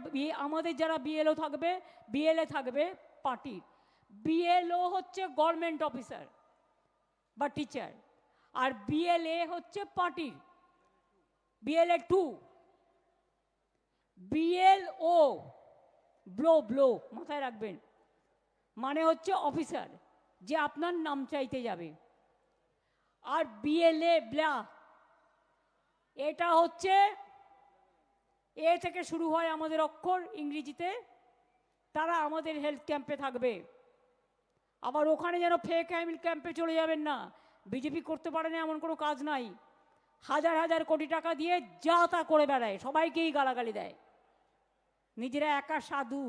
আমাদের যারা বিএলও থাকবে, বিএলএ থাকবে পার্টির, বিএলও হচ্ছে গভর্নমেন্ট অফিসার বা টিচার, আর বিএলএ হচ্ছে পার্টির, বিএলএ 2, বিএলও ব্লো মাথায় রাখবেন, মানে হচ্ছে অফিসার যে আপনার নাম চাইতে যাবে। আর বিএলএ ব্লা, এটা হচ্ছে এ থেকে শুরু হয় আমাদের অক্ষর ইংরেজিতে, তারা আমাদের হেলথ ক্যাম্পে থাকবে। আবার ওখানে যেন ফেক হেলথ ক্যাম্পে চলে যাবেন না, বিজেপি করতে পারে না এমন কোনো কাজ নাই। হাজার হাজার কোটি টাকা দিয়ে যা তা করে বেড়ায়, সবাইকেই গালাগালি দেয়, নিজেরা একা সাধু।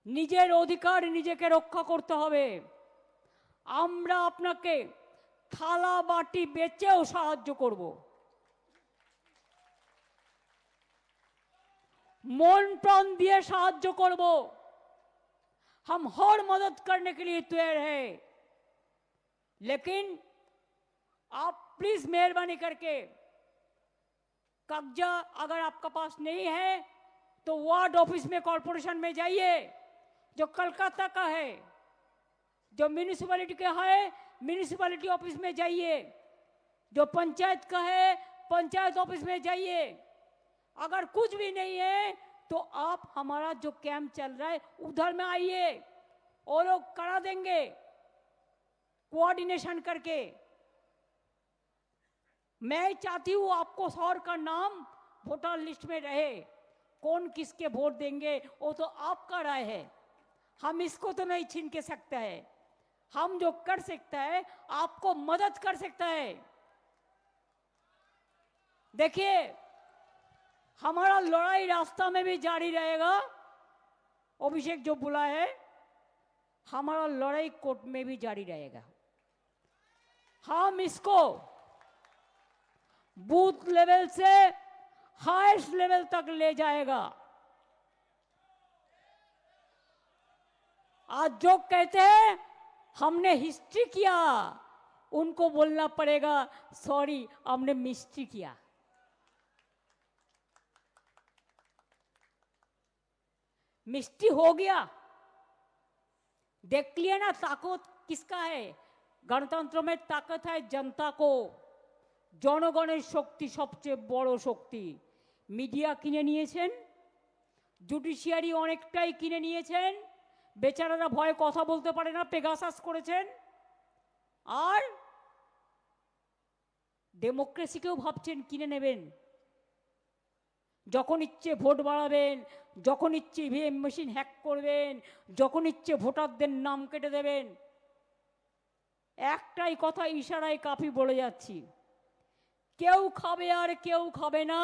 নিজের অধিকার নিজেকে রক্ষা করতে হবে। আমরা আপনাকে থালা বাটি বেচেও সাহায্য করব, মন प्राण দিয়ে সাহায্য করব। हम हर मदद करने के लिए तैयार हैं, लेकिन आप प्लीज मेहरबानी करके कब्जा अगर आपका पास नहीं है तो वार्ड ऑफिस में कॉर्पोरेशन में जाइए, जो कलकत्ता का है, जो म्यूनिसिपैलिटी का है म्यूनिसिपैलिटी ऑफिस में जाइए, जो पंचायत का है पंचायत ऑफिस में जाइए। अगर कुछ भी नहीं है तो आप हमारा जो कैंप चल रहा है उधर में आइए, वो लोग करा देंगे कोऑर्डिनेशन करके। मैं चाहती हूं आपको शहर का नाम वोटर लिस्ट में रहे, कौन किसके वोट देंगे वो तो आपका राय है, हम इसको तो नहीं छीन के सकते हैं। हम जो कर सकता है आपको मदद कर सकता है। देखिए हमारा लड़ाई रास्ता में भी जारी रहेगा, अभिषेक जो बोला है, हमारा लड़ाई कोर्ट में भी जारी रहेगा। हम इसको बूथ लेवल से हाईएस्ट लेवल तक ले जाएगा। आज जो कहते हैं हमने हिस्ट्री किया, उनको बोलना पड़ेगा सॉरी हमने मिस्ट्री किया। मिस्ट्री हो गया, देख लिया ना ताकत किसका है। गणतंत्र में ताकत है जनता को, জনগণের শক্তি সবচেয়ে বড় শক্তি। মিডিয়া কিনে নিয়েছেন, জুডিশিয়ারি অনেকটাই কিনে নিয়েছেন, বেচারারা ভয়ে কথা বলতে পারে না, পেগাসাস করেছেন। আর ডেমোক্রেসিকেও ভাবছেন কিনে নেবেন, যখন ইচ্ছে ভোট বাড়াবেন, যখন ইচ্ছে ইভিএম মেশিন হ্যাক করবেন, যখন ইচ্ছে ভোটারদের নাম কেটে দেবেন। একটাই কথা ইশারায় কাফি বলে যাচ্ছি, কেউ খাবে আর কেউ খাবে না,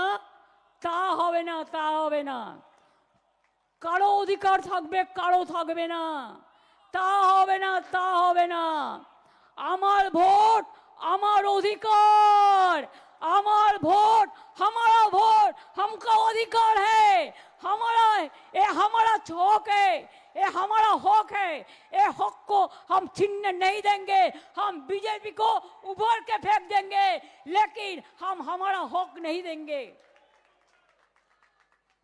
তা হবে না, তা হবে না। কারো অধিকার থাকবে কারো থাকবে না, তা হবে না, তা হবে না। আমার ভোট আমার অধিকার, আমার ভোट हमारा वोट हमका अधिकार है। हमारा ये हमारा हक है, ये हमारा हक है, ये हक को हम छीनने नहीं देंगे। हम बीजेपी को उभर के फेंक देंगे, लेकिन हम हमारा हक नहीं देंगे।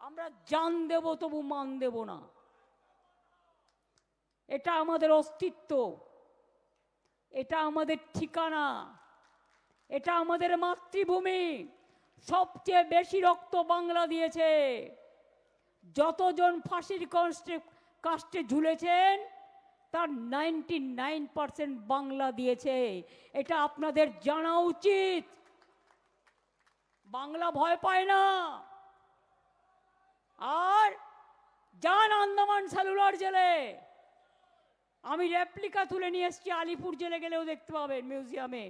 আমরা জান দেব তবু মান দেব না। এটা আমাদের অস্তিত্ব, এটা আমাদের ঠিকানা, এটা আমাদের মাতৃভূমি। সবচেয়ে বেশি রক্ত বাংলা দিয়েছে। যতজন ফাঁসির কাস্টে ঝুলেছেন তার 99% বাংলা দিয়েছে। এটা আপনাদের জানা উচিত। বাংলা ভয় পায় না। আর যান আন্দামান সেলুলার জেলে, আমি রেপ্লিকা তুলে নিয়ে এসেছি, আলিপুর জেলে গেলেও দেখতে পাবেন মিউজিয়ামে।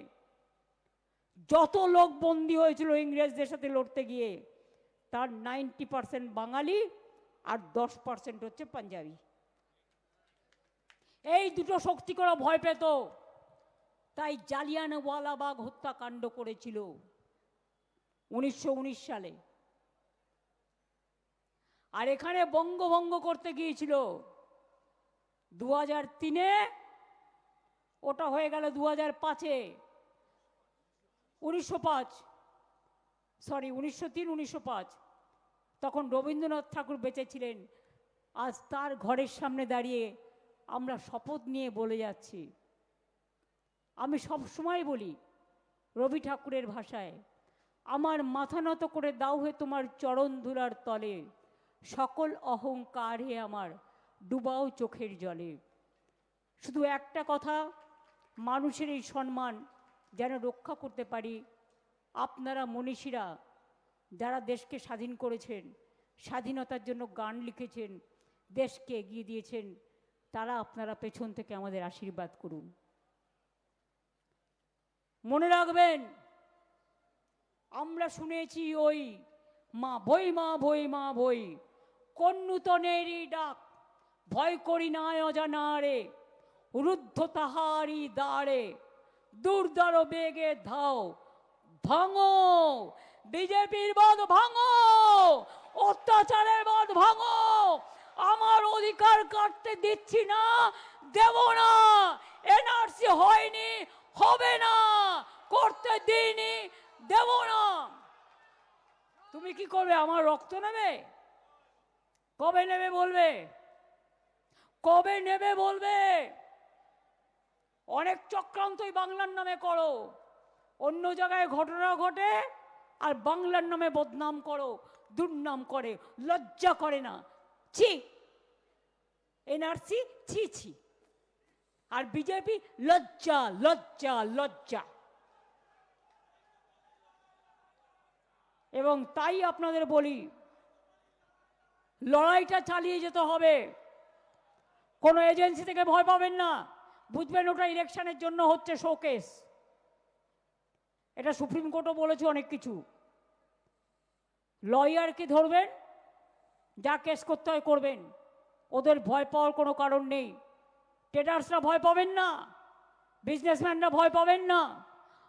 যত লোক বন্দী হয়েছিল ইংরেজদের সাথে লড়তে গিয়ে, তার 90% বাঙালি আর 10% হচ্ছে পাঞ্জাবি। এই দুটো শক্তি করে ভয় পেত, তাই জালিয়ানওয়ালাবাগ হত্যাকাণ্ড করেছিল 1919 সালে। আর এখানে বঙ্গভঙ্গ করতে গিয়েছিল 2003-এ, ওটা হয়ে গেল 2005-এ, 1903-1905। তখন রবীন্দ্রনাথ ঠাকুর বেঁচে ছিলেন। আজ তার ঘরের সামনে দাঁড়িয়ে আমরা শপথ নিয়ে বলে যাচ্ছি। আমি সব সময় বলি রবি ঠাকুরের ভাষায়, আমার মাথা নত করে দাও হে তোমার চরণ ধুলার তলে, সকল অহংকার হে আমার ডুবাও চোখের জলে। শুধু একটা কথা, মানুষের এই সম্মান যেন রক্ষা করতে পারি। আপনারা মনীষীরা যারা দেশকে স্বাধীন করেছেন, স্বাধীনতার জন্য গান লিখেছেন, দেশকে এগিয়ে দিয়েছেন, তারা আপনারা পেছন থেকে আমাদের আশীর্বাদ করুন। মনে রাখবেন, আমরা শুনেছি ওই মা বই মা বই মা বই, কোন নূতনেরই ডাক, ভয় করি না অজানারে, রুদ্ধ তাহারি দ্বারে, দুর্দার বেগে ধাও, ভাঙো বিজেপির বাঁধ, ভাঙো অত্যাচারের বাঁধ, ভাঙো। আমার অধিকার কাটতে দিচ্ছি না, দেব না। এনআরসি হয়নি, হবে না, করতে দিইনি, দেব না। তুমি কি করবে? আমার রক্ত নেবে? কবে নেবে বলবে? কবে নেবে বলবে? অনেক চক্রান্তই বাংলার নামে করো, অন্য জায়গায় ঘটনা ঘটে আর বাংলার নামে বদনাম করো, দুর্নাম করে, লজ্জা করে না? ছি, এনআরসি ছি ছি, আর বিজেপি লজ্জা লজ্জা লজ্জা। এবং তাই আপনাদের বলি, লড়াইটা চালিয়ে যেতে হবে। কোনো এজেন্সি থেকে ভয় পাবেন না। বুঝবেন ওটা ইলেকশনের জন্য হচ্ছে শোকেস। এটা সুপ্রিম কোর্টও বলেছে অনেক কিছু। লয়ারকে ধরবেন, যা কেস করতে হয় করবেন, ওদের ভয় পাওয়ার কোনো কারণ নেই। ট্রেডার্সরা ভয় পাবেন না, बिजनेसमैनরা ভয় পাবেন না।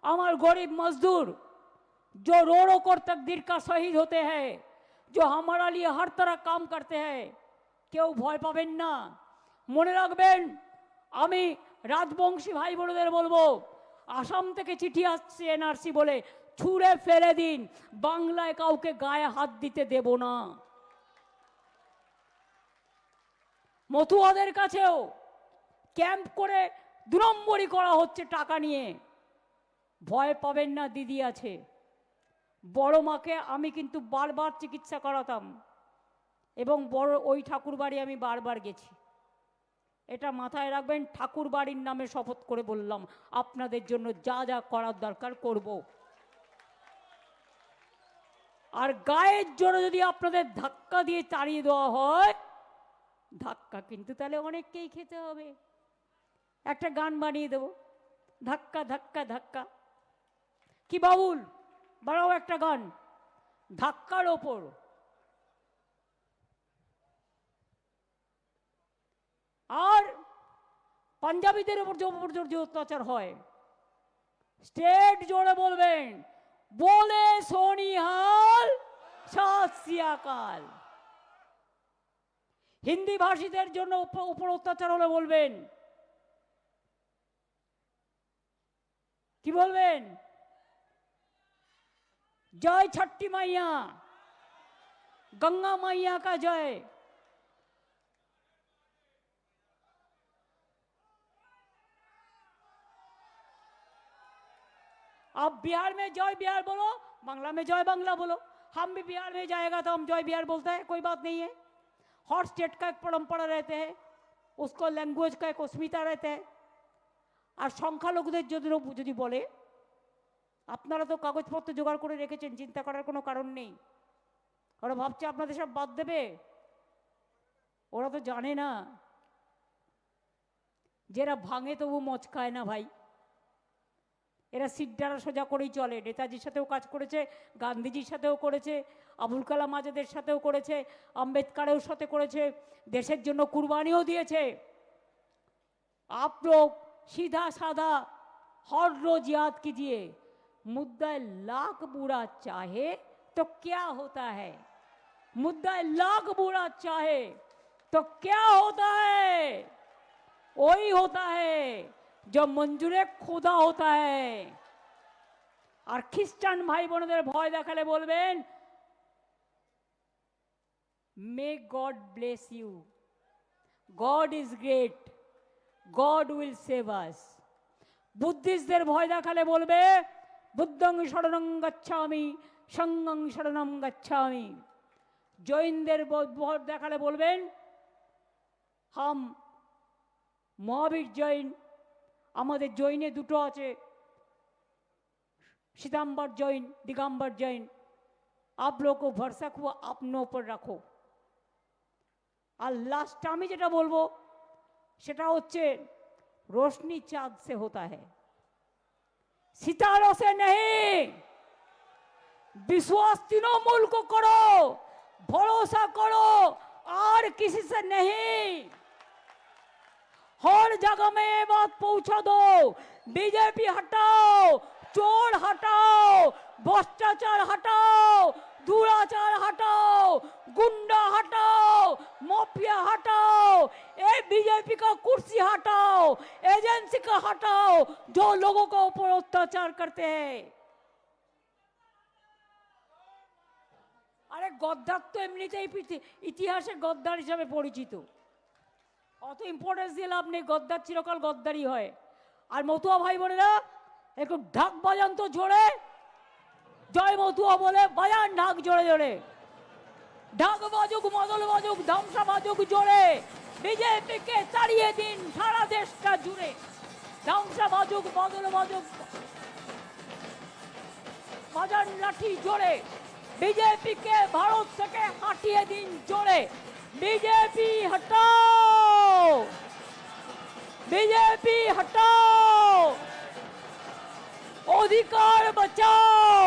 আমার গরিব মজদুর जो रोड़ों को तकदीर का शहीद होते हैं, जो हमारा लिए हर तरह काम करते हैं, কেউ ভয় পাবেন না। মনে রাখবেন, আমি রাজবংশী ভাই বোনদের বলবো, আসাম থেকে চিঠি আসছে এনআরসি বলে, ছুঁড়ে ফেলে দিন। বাংলায় কাউকে গায়ে হাত দিতে দেব না। মতুয়াদের কাছেও ক্যাম্প করে 2 নম্বরই করা হচ্ছে টাকা নিয়ে। ভয় পাবেন না, দিদি আছে। বড় মাকে আমি কিন্তু বারবার চিকিৎসা করাতাম, এবং বড় ওই ঠাকুর বাড়ি আমি বারবার গেছি। এটা মাথায় রাখবেন, ঠাকুর বাড়ির নামে শপথ করে বললাম, আপনাদের জন্য যা যা করার দরকার করব। আর গায়ের জোরে যদি আপনাদের ধাক্কা দিয়ে তাড়িয়ে দেওয়া হয়, ধাক্কা কিন্তু তাহলে অনেককেই খেতে হবে। একটা গান বানিয়ে দেব, ধাক্কা ধাক্কা ধাক্কা। কি বাবুল, বানাও একটা গান ধাক্কার ওপর। আর পাঞ্জাবিদের উপর যে অত্যাচার হয়, স্টেট জোরে বলবেন, বলে সোনিহাল, সত শ্রী আকাল। হিন্দি ভাষীদের জন্য উপর অত্যাচার হলে বলবেন, কি বলবেন? জয় छठी मैया, गंगा मैया का जय। आप बिहार में जय बिहार बोलो, बांग्ला में जय बांग्ला बोलो। हम भी बिहार में जाएगा तो हम जय बिहार बोलते हैं, कोई बात नहीं है। हर स्टेट का एक परंपरा रहते हैं, उसको लैंग्वेज का एक अस्मिता रहते हैं। আর সংখ্যালঘুদের যদি বলে, আপনারা তো কাগজপত্র জোগাড় করে রেখেছেন, চিন্তা করার কোনো কারণ নেই। ওরা ভাবছে আপনাদের সব বাদ দেবে, ওরা তো জানে না যারা ভাঙে তবু মচকায় না ভাই। এরা সিদ্ধারা সোজা করেই চলে। নেতাজির সাথেও কাজ করেছে, গান্ধীজির সাথেও করেছে, আবুল কালাম আজাদের সাথেও করেছে, আম্বেদকারের সাথে করেছে, দেশের জন্য কুরবানিও দিয়েছে। आप लोग सीधा साधा हर रोज याद कीजिए, मुद्दा लाख बुरा चाहे तो क्या होता है, मुद्दा लाख बुरा चाहे तो क्या होता है, वही होता है जो मंजूरे खुदा होता है। और ख्रिस्टान भाई बोनेদের ভয় দেখালে বলবেন, may God bless you, God is great, God will save us। বুদ্ধিস্টদের ভয় দেখালে বলবে, বুদ্ধং শরণং গচ্ছামি, সঙ্গং শরণং গচ্ছামি। জৈনদের ভয় দেখালে বলবেন, হাম মহাবীর জৈন, আমাদের জৈনে দুটো আছে, श्वेतांबर जैन, दिगंबर जैन। आप लोग को भरोसा को अपनों पर रखो। और लास्ट আমি যেটা বলবো সেটা হচ্ছে, रोशनी चांद से होता है, सितारों से नहीं। विश्वास तृणमूल को करो, भरोसा करो, और किसी से नहीं। हर जगह में ये बात पहुंचा दो, बीजेपी हटाओ, चोर हटाओ, भ्रष्टाचार हटाओ, दुराचार हटाओ, गुंडा हटाओ, माफिया हटाओ, ए बीजेपी का कुर्सी हटाओ, एजेंसी का हटाओ जो लोगों के ऊपर अत्याचार करते हैं। अरे गद्दार तो एमनितेই ইতিহাসে গদ্দার হিসেবে পরিচিত, অত ইম্পর্টেন্স দিয়ে লাভ নেই, গদ্দার চিরকাল গদ্দারই হয়। আর মতুয়া ভাই বোনেরা একটু ঢাক বাজান তো জোরে, জয় মতুয়া বলে বাজান ঢাক জোরে জোরে। ঢাক বাজুক, মদল বাজুক, ধামসা বাজুক জোরে, বিজেপিকে তাড়িয়ে দিন সারা দেশটা জুড়ে। ধামসা বাজুক, মদল বাজুক, বাজান লাঠি জোরে, বিজেপিকে ভারত থেকে হাঁটিয়ে দিন জোরে। बीजेपी हटाओ, बीजेपी हटाओ, अधिकार बचाओ,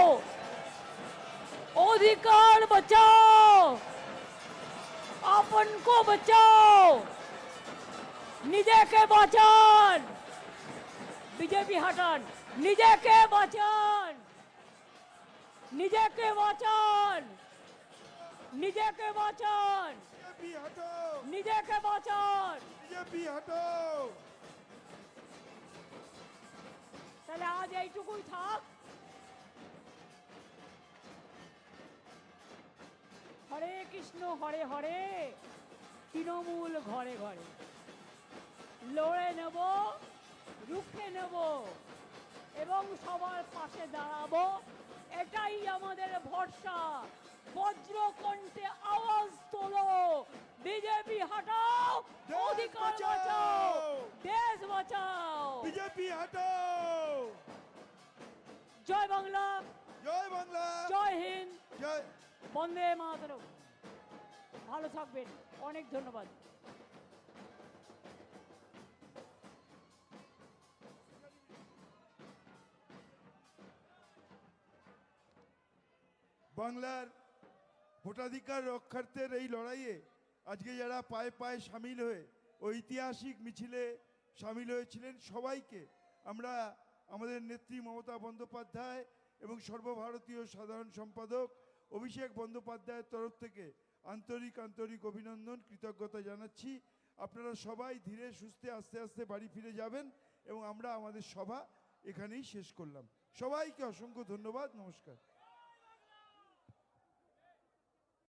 अधिकार बचाओ, अपन को बचाओ, निजे के बचान, बीजेपी हटान, निजे के बचान, निजे के बचान, निजे के बचान, बीजेपी हटाओ, निजे के बचान। बीजेपी हटाओ। তাহলে আজ এইটুকুই থাক। হরে কৃষ্ণ হরে হরে, তৃণমূল ঘরে ঘরে, লড়ে নেব, রুখে নেব এবং সবার পাশে দাঁড়াবো, এটাই আমাদের ভরসা। বজ্রকণ্ঠে আওয়াজ তোলো, बीजेपी हटाओ, अधिकार बचाओ, देश बचाओ, बीजेपी हटाओ। जय बांग्ला, जय बांग्ला, जय हिंद, जय বন্দে মাতরম। ভালো থাকবেন, অনেক ধন্যবাদ। বাংলার ভোটাধিকার রক্ষার্থের এই লড়াইয়ে আজকে যারা পায়ে পায়ে সামিল হয়ে ঐতিহাসিক মিছিলে সামিল হয়েছিলেন, সবাইকে আমরা আমাদের নেত্রী মমতা বন্দ্যোপাধ্যায় এবং সর্বভারতীয় সাধারণ সম্পাদক অভিষেক বন্দ্যোপাধ্যায়ের তরফ থেকে আন্তরিক আন্তরিক অভিনন্দন, কৃতজ্ঞতা জানাচ্ছি। আপনারা সবাই ধীরে সুস্থে আস্তে আস্তে বাড়ি ফিরে যাবেন এবং আমরা আমাদের সভা এখানেই শেষ করলাম। সবাইকে অসংখ্য ধন্যবাদ, নমস্কার।